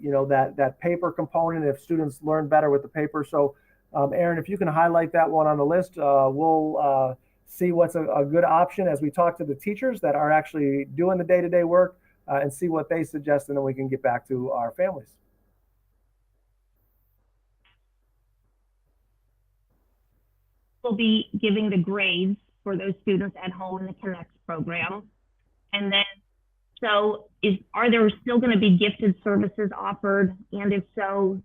that paper component if students learn better with the paper. So, Aaron, if you can highlight that one on the list, we'll see what's a good option as we talk to the teachers that are actually doing the day-to-day work and see what they suggest, and then we can get back to our families. We'll be giving the grades for those students at home in the Connects program. And then, so are there still going to be gifted services offered? And if so,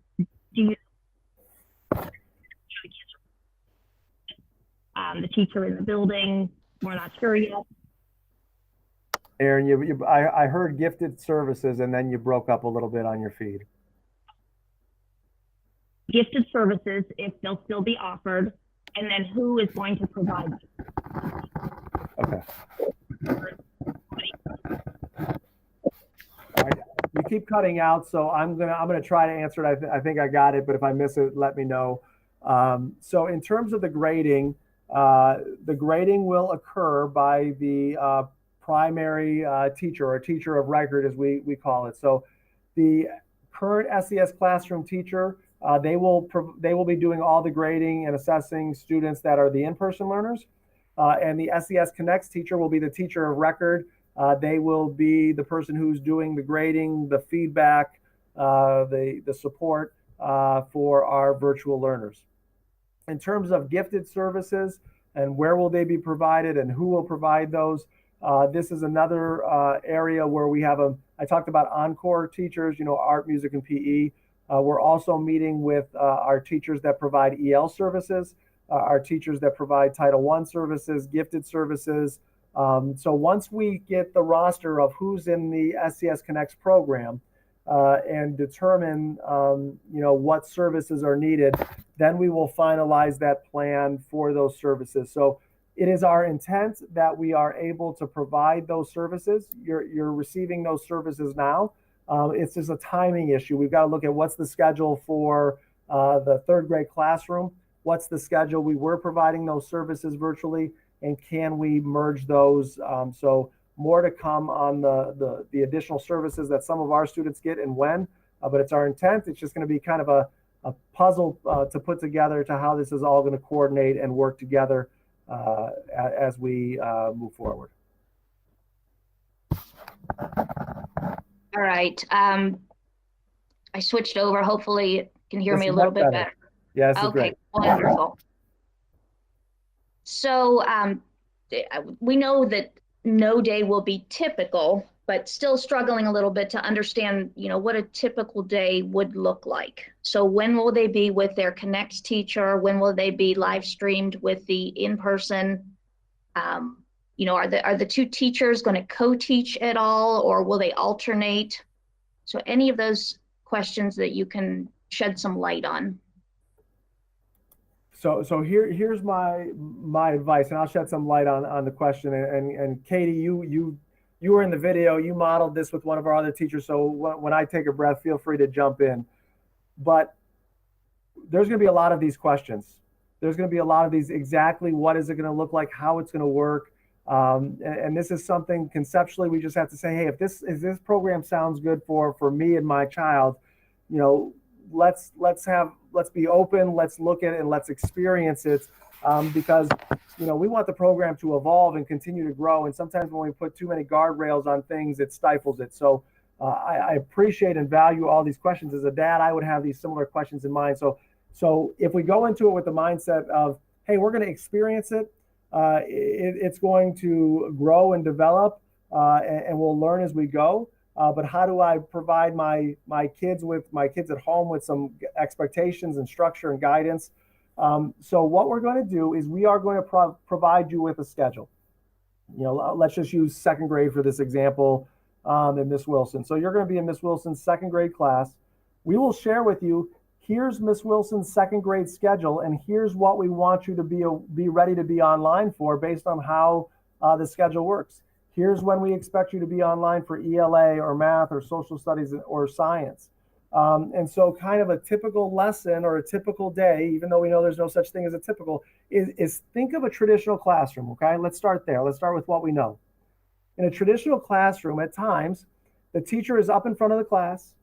do you the teacher in the building? We're not sure yet. Aaron, I heard gifted services and then you broke up a little bit on your feed. Gifted services, if they'll still be offered, and then who is going to provide them? Okay. All right. You keep cutting out, so I'm gonna try to answer it. I think I got it, but if I miss it, let me know. So in terms of the grading will occur by the primary teacher or teacher of record, as we call it. So the current SCS classroom teacher, they will be doing all the grading and assessing students that are the in-person learners. And the SCS Connects teacher will be the teacher of record. They will be the person who's doing the grading, the feedback, the support for our virtual learners. In terms of gifted services, and where will they be provided and who will provide those. This is another area where we have I talked about encore teachers, art, music, and PE. We're also meeting with our teachers that provide EL services, our teachers that provide Title I services, gifted services. So once we get the roster of who's in the SCS Connects program and determine, what services are needed, then we will finalize that plan for those services. So it is our intent that we are able to provide those services. You're receiving those services now. It's just a timing issue. We've got to look at what's the schedule for the third grade classroom. What's the schedule? We were providing those services virtually, and can we merge those? So more to come on the additional services that some of our students get and when, but it's our intent. It's just going to be kind of a puzzle to put together to how this is all going to coordinate and work together as we move forward. All right. I switched over. Hopefully you can hear me a little bit better. Yes. Okay, Great. wonderful. So we know that no day will be typical, but still struggling a little bit to understand, what a typical day would look like. So when will they be with their Connects teacher? When will they be live streamed with the in-person? Are the two teachers going to co-teach at all, or will they alternate? So any of those questions that you can shed some light on. So here's my advice, and I'll shed some light on the question. And Katie, you were in the video. You modeled this with one of our other teachers. So when I take a breath, feel free to jump in. But there's going to be a lot of these questions. There's going to be a lot of these. Exactly what is it going to look like? How it's going to work? And this is something conceptually we just have to say, hey, if this program sounds good for me and my child, let's be open, let's look at it, and let's experience it, because we want the program to evolve and continue to grow. And sometimes when we put too many guardrails on things, it stifles it. So I appreciate and value all these questions. As a dad, I would have these similar questions in mind. So if we go into it with the mindset of, hey, we're going to experience it, it's going to grow and develop, and we'll learn as we go. But how do I provide my kids at home with some expectations and structure and guidance? So what we're going to do is we are going to provide you with a schedule. Let's just use second grade for this example, in Miss Wilson. So you're going to be in Miss Wilson's second grade class. We will share with you, here's Miss Wilson's second grade schedule, and here's what we want you to be ready to be online for based on how the schedule works. Here's when we expect you to be online for ELA or math or social studies or science. And so kind of a typical lesson or a typical day, even though we know there's no such thing as a typical, is think of a traditional classroom, okay? Let's start there. Let's start with what we know. In a traditional classroom, at times, the teacher is up in front of the class.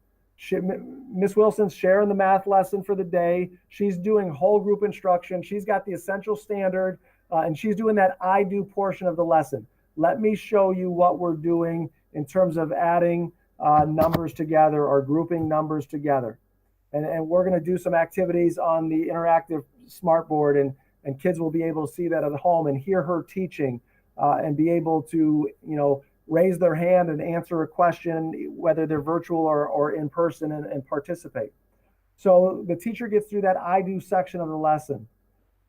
Miss Wilson's sharing the math lesson for the day. She's doing whole group instruction. She's got the essential standard, and she's doing that I do portion of the lesson. Let me show you what we're doing in terms of adding numbers together or grouping numbers together. And we're going to do some activities on the interactive smartboard, and kids will be able to see that at home and hear her teaching, and be able to, raise their hand and answer a question, whether they're virtual or in person, and participate. So the teacher gets through that I do section of the lesson.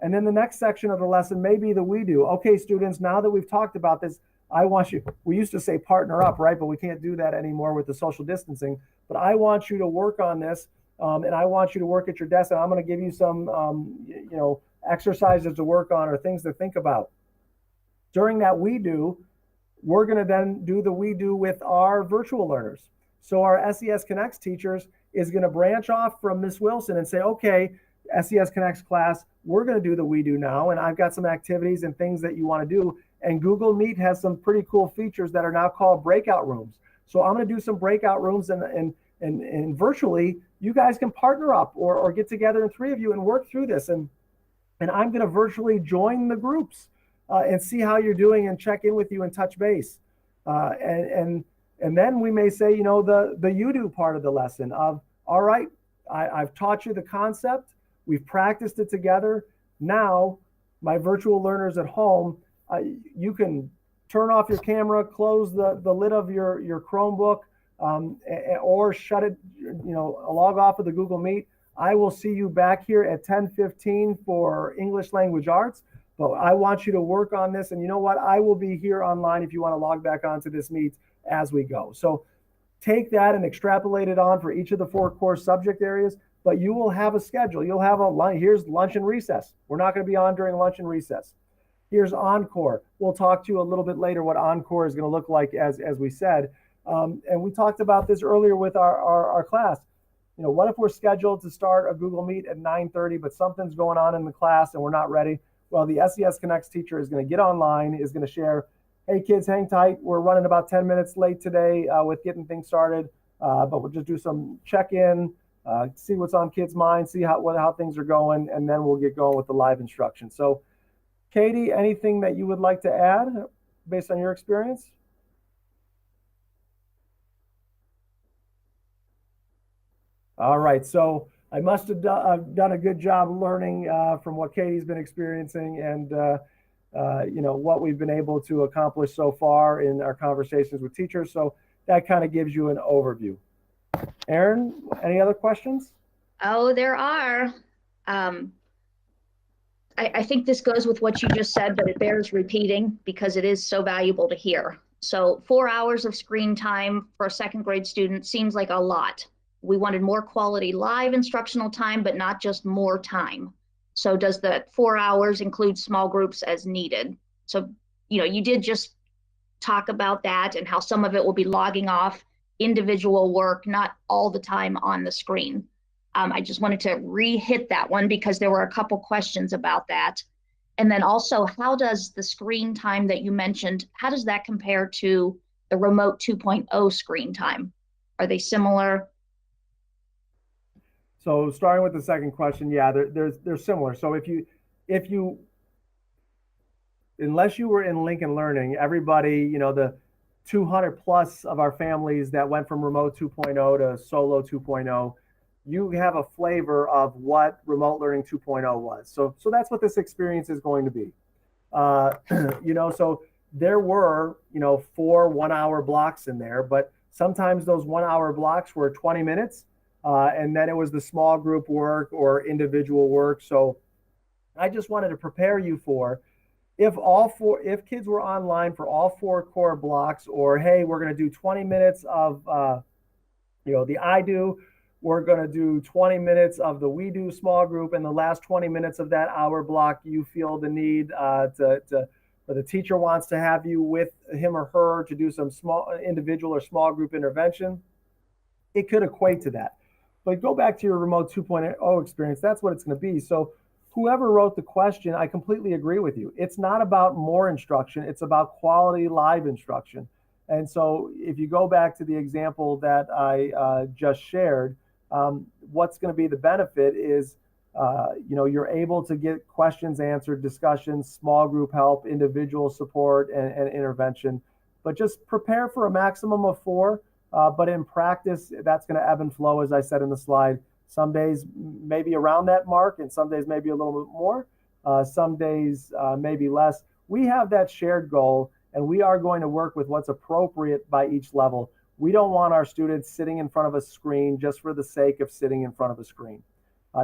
And then the next section of the lesson may be the we do. Okay, students, now that we've talked about this, I want you, we used to say partner up, right? But we can't do that anymore with the social distancing. But I want you to work on this, and I want you to work at your desk, and I'm going to give you some, exercises to work on or things to think about. During that we do, we're going to then do the we do with our virtual learners. So our SCS Connects teachers is going to branch off from Miss Wilson and say, okay, SCS Connects class, we're going to do the we do now, and I've got some activities and things that you want to do. And Google Meet has some pretty cool features that are now called breakout rooms. So I'm going to do some breakout rooms, and virtually you guys can partner up or get together in three of you and work through this. And I'm going to virtually join the groups and see how you're doing and check in with you and touch base. And then we may say, the you do part of the lesson of, all right, I've taught you the concept. We've practiced it together. Now my virtual learners at home, you can turn off your camera, close the lid of your Chromebook, or shut it, log off of the Google Meet. I will see you back here at 10:15 for English Language Arts, but I want you to work on this. And you know what? I will be here online if you want to log back onto this Meet as we go. So take that and extrapolate it on for each of the 4 core subject areas, but you will have a schedule. You'll have here's lunch and recess. We're not going to be on during lunch and recess. Here's encore. We'll talk to you a little bit later what encore is going to look like, as we said. And we talked about this earlier with our class. What if we're scheduled to start a Google Meet at 9:30, but something's going on in the class and we're not ready? Well, the SCS Connects teacher is going to get online, is going to share, hey kids, hang tight. We're running about 10 minutes late today with getting things started, but we'll just do some check-in, see what's on kids' minds, see how things are going, and then we'll get going with the live instruction. So, Katie, anything that you would like to add based on your experience? All right, so I must have done a good job learning from what Katie's been experiencing and what we've been able to accomplish so far in our conversations with teachers. So that kind of gives you an overview. Erin, any other questions? Oh, there are. I think this goes with what you just said, but it bears repeating because it is so valuable to hear. So 4 hours of screen time for a 2nd grade student seems like a lot. We wanted more quality live instructional time, but not just more time. So does the 4 hours include small groups as needed? So, you did just talk about that and how some of it will be logging off individual work, not all the time on the screen. I just wanted to re-hit that one because there were a couple questions about that. And then also, how does the screen time that you mentioned, how does that compare to the remote 2.0 screen time? Are they similar? So starting with the second question, yeah, they're similar. So if you unless you were in Lincoln Learning, everybody, the 200 plus of our families that went from remote 2.0 to solo 2.0, you have a flavor of what remote learning 2.0 was. So that's what this experience is going to be. So there were, 4 1-hour blocks in there, but sometimes those 1-hour blocks were 20 minutes. And then it was the small group work or individual work. So I just wanted to prepare you for if kids were online for all 4 core blocks, or hey, we're going to do 20 minutes of the I do, we're going to do 20 minutes of the we do small group, and the last 20 minutes of that hour block you feel the need or the teacher wants to have you with him or her to do some small individual or small group intervention, it could equate to that. But go back to your remote 2.0 experience, that's what it's going to be. So whoever wrote the question, I completely agree with you. It's not about more instruction, it's about quality live instruction. And so if you go back to the example that I just shared, what's going to be the benefit is, you're able to get questions answered, discussions, small group help, individual support, and intervention. But just prepare for a maximum of 4. But in practice, that's going to ebb and flow, as I said in the slide. Some days maybe around that mark, and some days maybe a little bit more. Some days maybe less. We have that shared goal, and we are going to work with what's appropriate by each level. We don't want our students sitting in front of a screen just for the sake of sitting in front of a screen.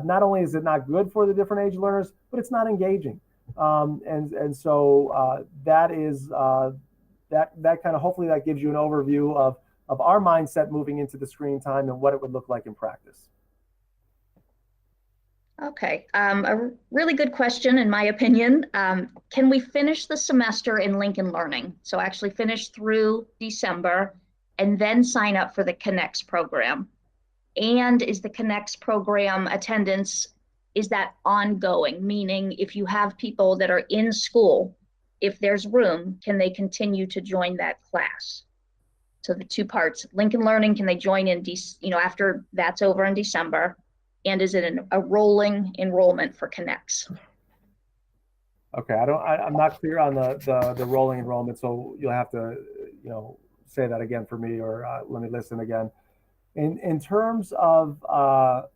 Not only is it not good for the different age learners, but it's not engaging. So that is that kind of, hopefully that gives you an overview of our mindset moving into the screen time and what it would look like in practice. Okay, a really good question in my opinion. Can we finish the semester in Lincoln Learning? So actually finish through December and then sign up for the Connects program? And is the Connects program attendance, is that ongoing? Meaning if you have people that are in school, if there's room, can they continue to join that class? So the 2 parts, Lincoln Learning, can they join in, after that's over in December? And is it a rolling enrollment for Connects? Okay, I'm not clear on the rolling enrollment, so you'll have to, say that again for me, or let me listen again. In terms of the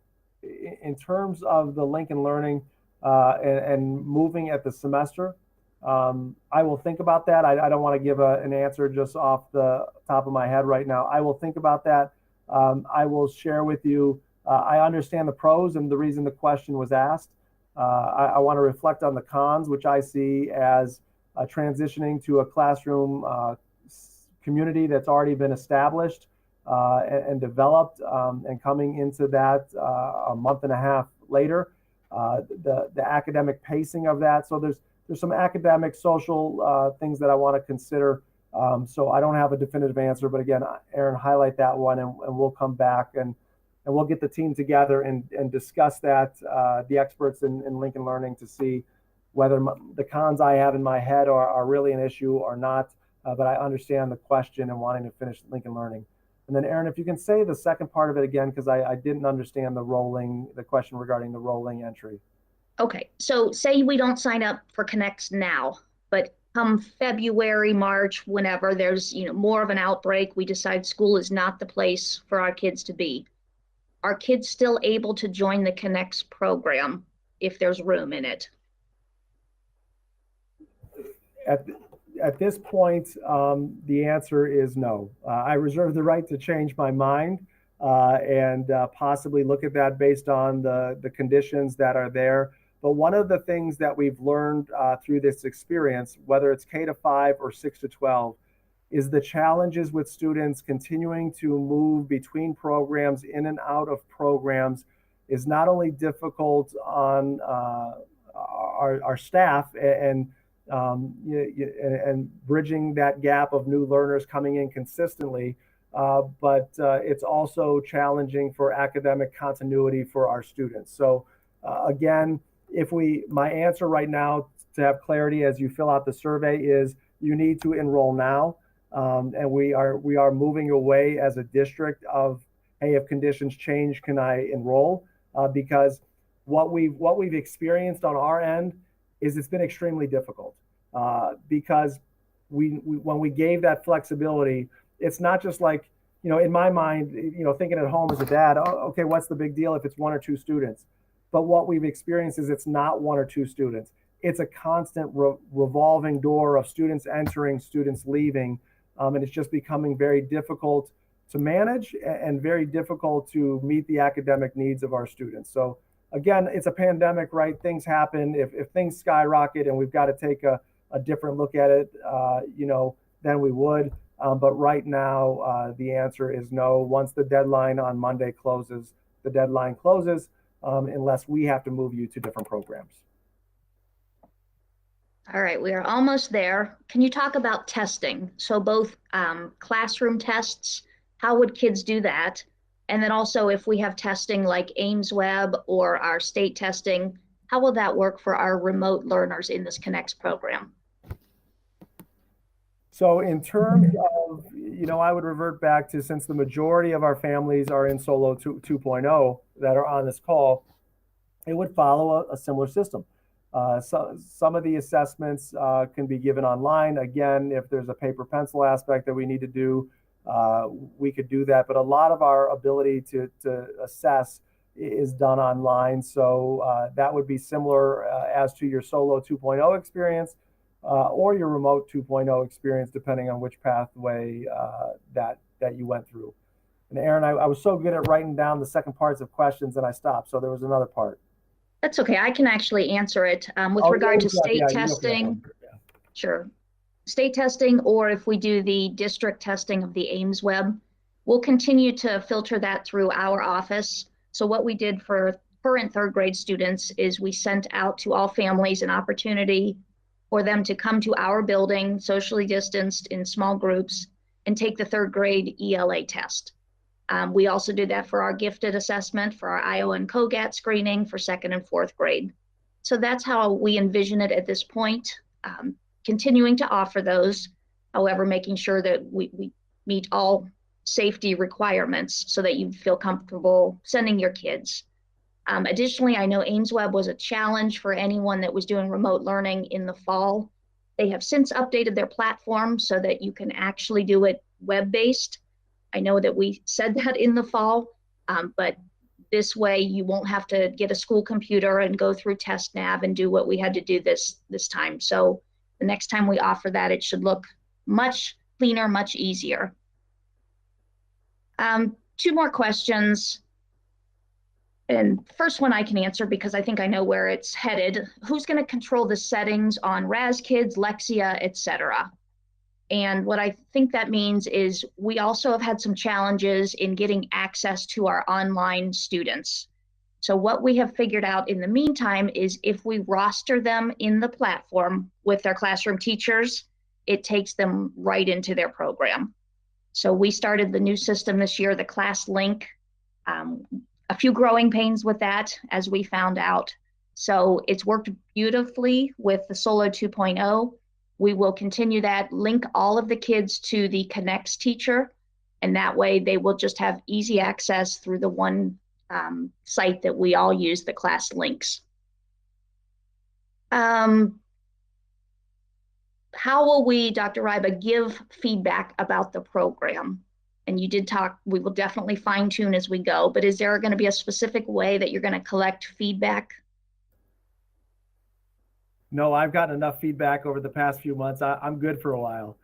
Lincoln Learning, and moving at the semester. I will think about that. I don't want to give an answer just off the top of my head right now. I will think about that. I will share with you. I understand the pros and the reason the question was asked. I want to reflect on the cons, which I see as transitioning to a classroom community that's already been established and developed, and coming into that a month and a half later. The academic pacing of that. So there's some academic, social things that I want to consider. So I don't have a definitive answer, but again, Aaron, highlight that one, and we'll come back and we'll get the team together and discuss that, the experts in Lincoln Learning, to see whether the cons I have in my head are really an issue or not. But I understand the question and wanting to finish Lincoln Learning. And then Aaron, if you can say the second part of it again, because I didn't understand the question regarding the rolling entry. Okay, so say we don't sign up for Connects now, but come February, March, whenever there's more of an outbreak, we decide school is not the place for our kids to be. Are kids still able to join the Connects program if there's room in it? At this point, the answer is no. I reserve the right to change my mind and possibly look at that based on the conditions that are there. But one of the things that we've learned through this experience, whether it's K-5 or 6-12, is the challenges with students continuing to move between programs, in and out of programs, is not only difficult on our staff and bridging that gap of new learners coming in consistently, but it's also challenging for academic continuity for our students. So again, my answer right now to have clarity as you fill out the survey is you need to enroll now. And we are moving away as a district of, hey, if conditions change, can I enroll? Because what we've experienced on our end is it's been extremely difficult because when we gave that flexibility, it's not just like, in my mind, thinking at home as a dad, oh, okay, what's the big deal if it's one or two students? But what we've experienced is it's not one or two students. It's a constant revolving door of students entering, students leaving, and it's just becoming very difficult to manage and very difficult to meet the academic needs of our students. So again, it's a pandemic, right? Things happen. If things skyrocket and we've got to take a different look at it, then we would. But right now, the answer is no. Once the deadline on Monday closes, the deadline closes, unless we have to move you to different programs. All right, we are almost there. Can you talk about testing? So both classroom tests, how would kids do that? And then also if we have testing like Ames Web or our state testing, how will that work for our remote learners in this Connects program? So in terms of, I would revert back to, since the majority of our families are in Solo 2.0 that are on this call, it would follow a similar system. So some of the assessments can be given online. Again, if there's a paper pencil aspect that we need to do, we could do that. But a lot of our ability to assess is done online. So that would be similar as to your Solo 2.0 experience or your remote 2.0 experience, depending on which pathway that you went through. And Aaron, I was so good at writing down the second parts of questions and I stopped. So there was another part. That's okay. I can actually answer it with regard to state testing. Sure. State testing, or if we do the district testing of the Ames Web, we'll continue to filter that through our office. So what we did for current third grade students is we sent out to all families an opportunity for them to come to our building, socially distanced in small groups, and take the third grade ELA test. We also did that for our gifted assessment, for our IO and COGAT screening for second and fourth grade. So that's how we envision it at this point, continuing to offer those, however, making sure that we meet all safety requirements so that you feel comfortable sending your kids. Additionally, I know Ames Web was a challenge for anyone that was doing remote learning in the fall. They have since updated their platform so that you can actually do it web-based. I know that we said that in the fall, but this way you won't have to get a school computer and go through test nav and do what we had to do this time. So the next time we offer that, it should look much cleaner, much easier. Two more questions. And first one I can answer because I think I know where it's headed. Who's going to control the settings on RazKids, Lexia, etc.? And what I think that means is we also have had some challenges in getting access to our online students. So what we have figured out in the meantime is if we roster them in the platform with their classroom teachers, it takes them right into their program. So we started the new system this year, the class link. A few growing pains with that, as we found out. So it's worked beautifully with the Solo 2.0. We will continue that, link all of the kids to the Connects teacher, and that way they will just have easy access through the one site that we all use, the class links. How will we, Dr. Ryba, give feedback about the program? And you did talk, we will definitely fine tune as we go, but is there going to be a specific way that you're going to collect feedback? No, I've gotten enough feedback over the past few months. I'm good for a while.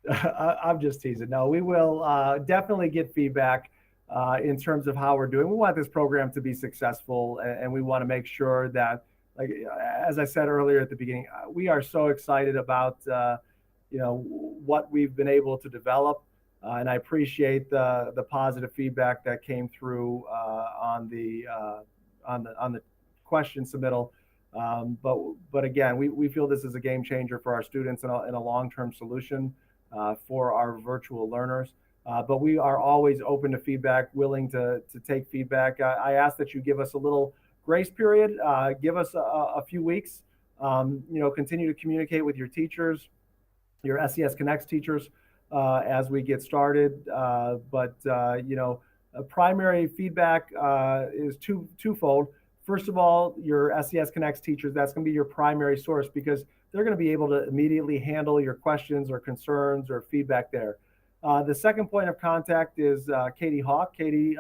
I'm just teasing. No, we will definitely get feedback in terms of how we're doing. We want this program to be successful, and we want to make sure that, like as I said earlier at the beginning, we are so excited about what we've been able to develop. And I appreciate the positive feedback that came through on the question submittal. But again, we feel this is a game changer for our students and a long-term solution for our virtual learners. But we are always open to feedback, willing to take feedback. I ask that you give us a little grace period, give us a few weeks. Continue to communicate with your teachers, your SCS Connects teachers. As we get started, primary feedback is twofold. First of all, your SCS Connects teachers, that's going to be your primary source because they're going to be able to immediately handle your questions or concerns or feedback there. The second point of contact is Katie Hawk. Katie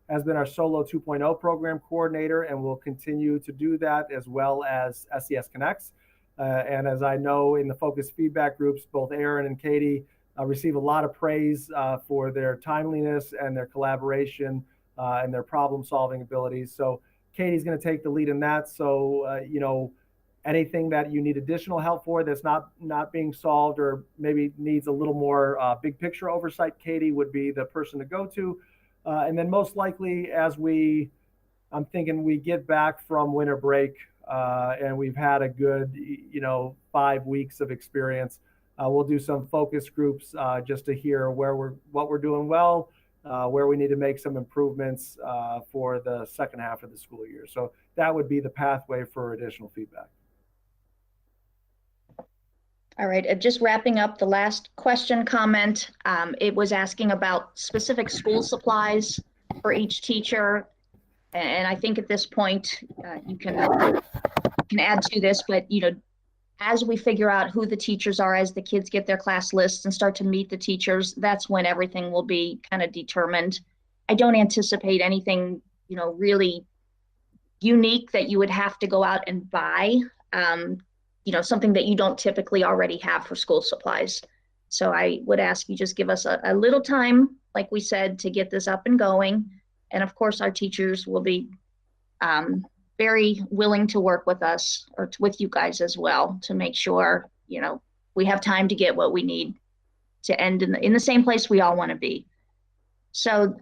has been our Solo 2.0 program coordinator and will continue to do that, as well as SCS Connects. And as I know in the focus feedback groups, both Aaron and Katie receive a lot of praise for their timeliness and their collaboration and their problem-solving abilities. So Katie's going to take the lead in that. So anything that you need additional help for that's not being solved or maybe needs a little more big picture oversight, Katie would be the person to go to. And then most likely, I'm thinking we get back from winter break and we've had a good 5 weeks of experience. We'll do some focus groups just to hear what we're doing well, where we need to make some improvements for the second half of the school year. So that would be the pathway for additional feedback. All right, just wrapping up the last question comment. It was asking about specific school supplies for each teacher. And I think at this point, you can add to this, but as we figure out who the teachers are, as the kids get their class lists and start to meet the teachers, that's when everything will be kind of determined. I don't anticipate anything, really unique that you would have to go out and buy, something that you don't typically already have for school supplies. So I would ask you just give us a little time, like we said, to get this up and going. And of course, our teachers will be very willing to work with us or with you guys as well to make sure, we have time to get what we need to end in the same place we all want to be. So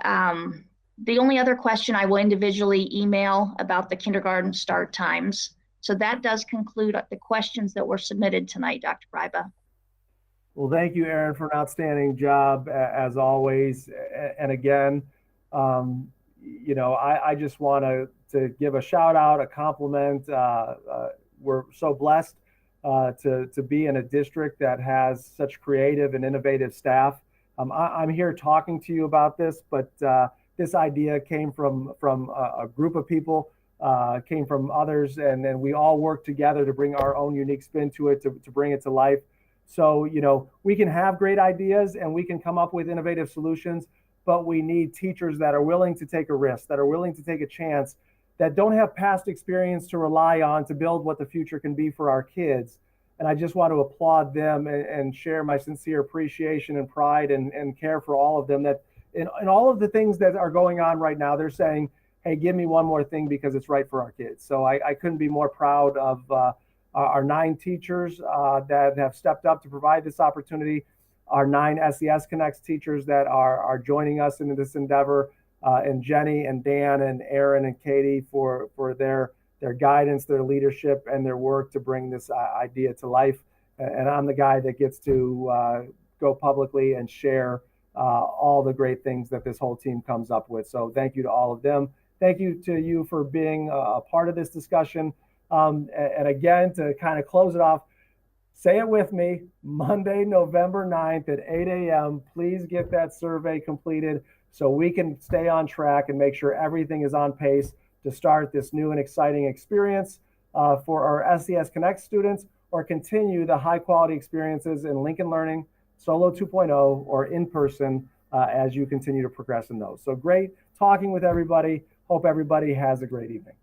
the only other question I will individually email about the kindergarten start times. So that does conclude the questions that were submitted tonight, Dr. Ryba. Well, thank you, Aaron, for an outstanding job as always. And again, I just want to give a shout out, a compliment. We're so blessed to be in a district that has such creative and innovative staff. I'm here talking to you about this, but this idea came from a group of people, came from others, and then we all work together to bring our own unique spin to it, to bring it to life. So, we can have great ideas and we can come up with innovative solutions, but we need teachers that are willing to take a risk, that are willing to take a chance, that don't have past experience to rely on to build what the future can be for our kids. And I just want to applaud them and share my sincere appreciation and pride and care for all of them, that in all of the things that are going on right now, they're saying, hey, give me one more thing because it's right for our kids. So I couldn't be more proud of our 9 teachers that have stepped up to provide this opportunity, our 9 SCS Connects teachers that are joining us in this endeavor, and Jenny and Dan and Aaron and Katie for their guidance, their leadership, and their work to bring this idea to life. And I'm the guy that gets to go publicly and share all the great things that this whole team comes up with. So thank you to all of them. Thank you to you for being a part of this discussion. And again, to kind of close it off, say it with me, Monday, November 9th at 8 a.m. Please get that survey completed so we can stay on track and make sure everything is on pace to start this new and exciting experience for our SCS Connect students, or continue the high quality experiences in Lincoln Learning, Solo 2.0, or in person as you continue to progress in those. So great talking with everybody. Hope everybody has a great evening.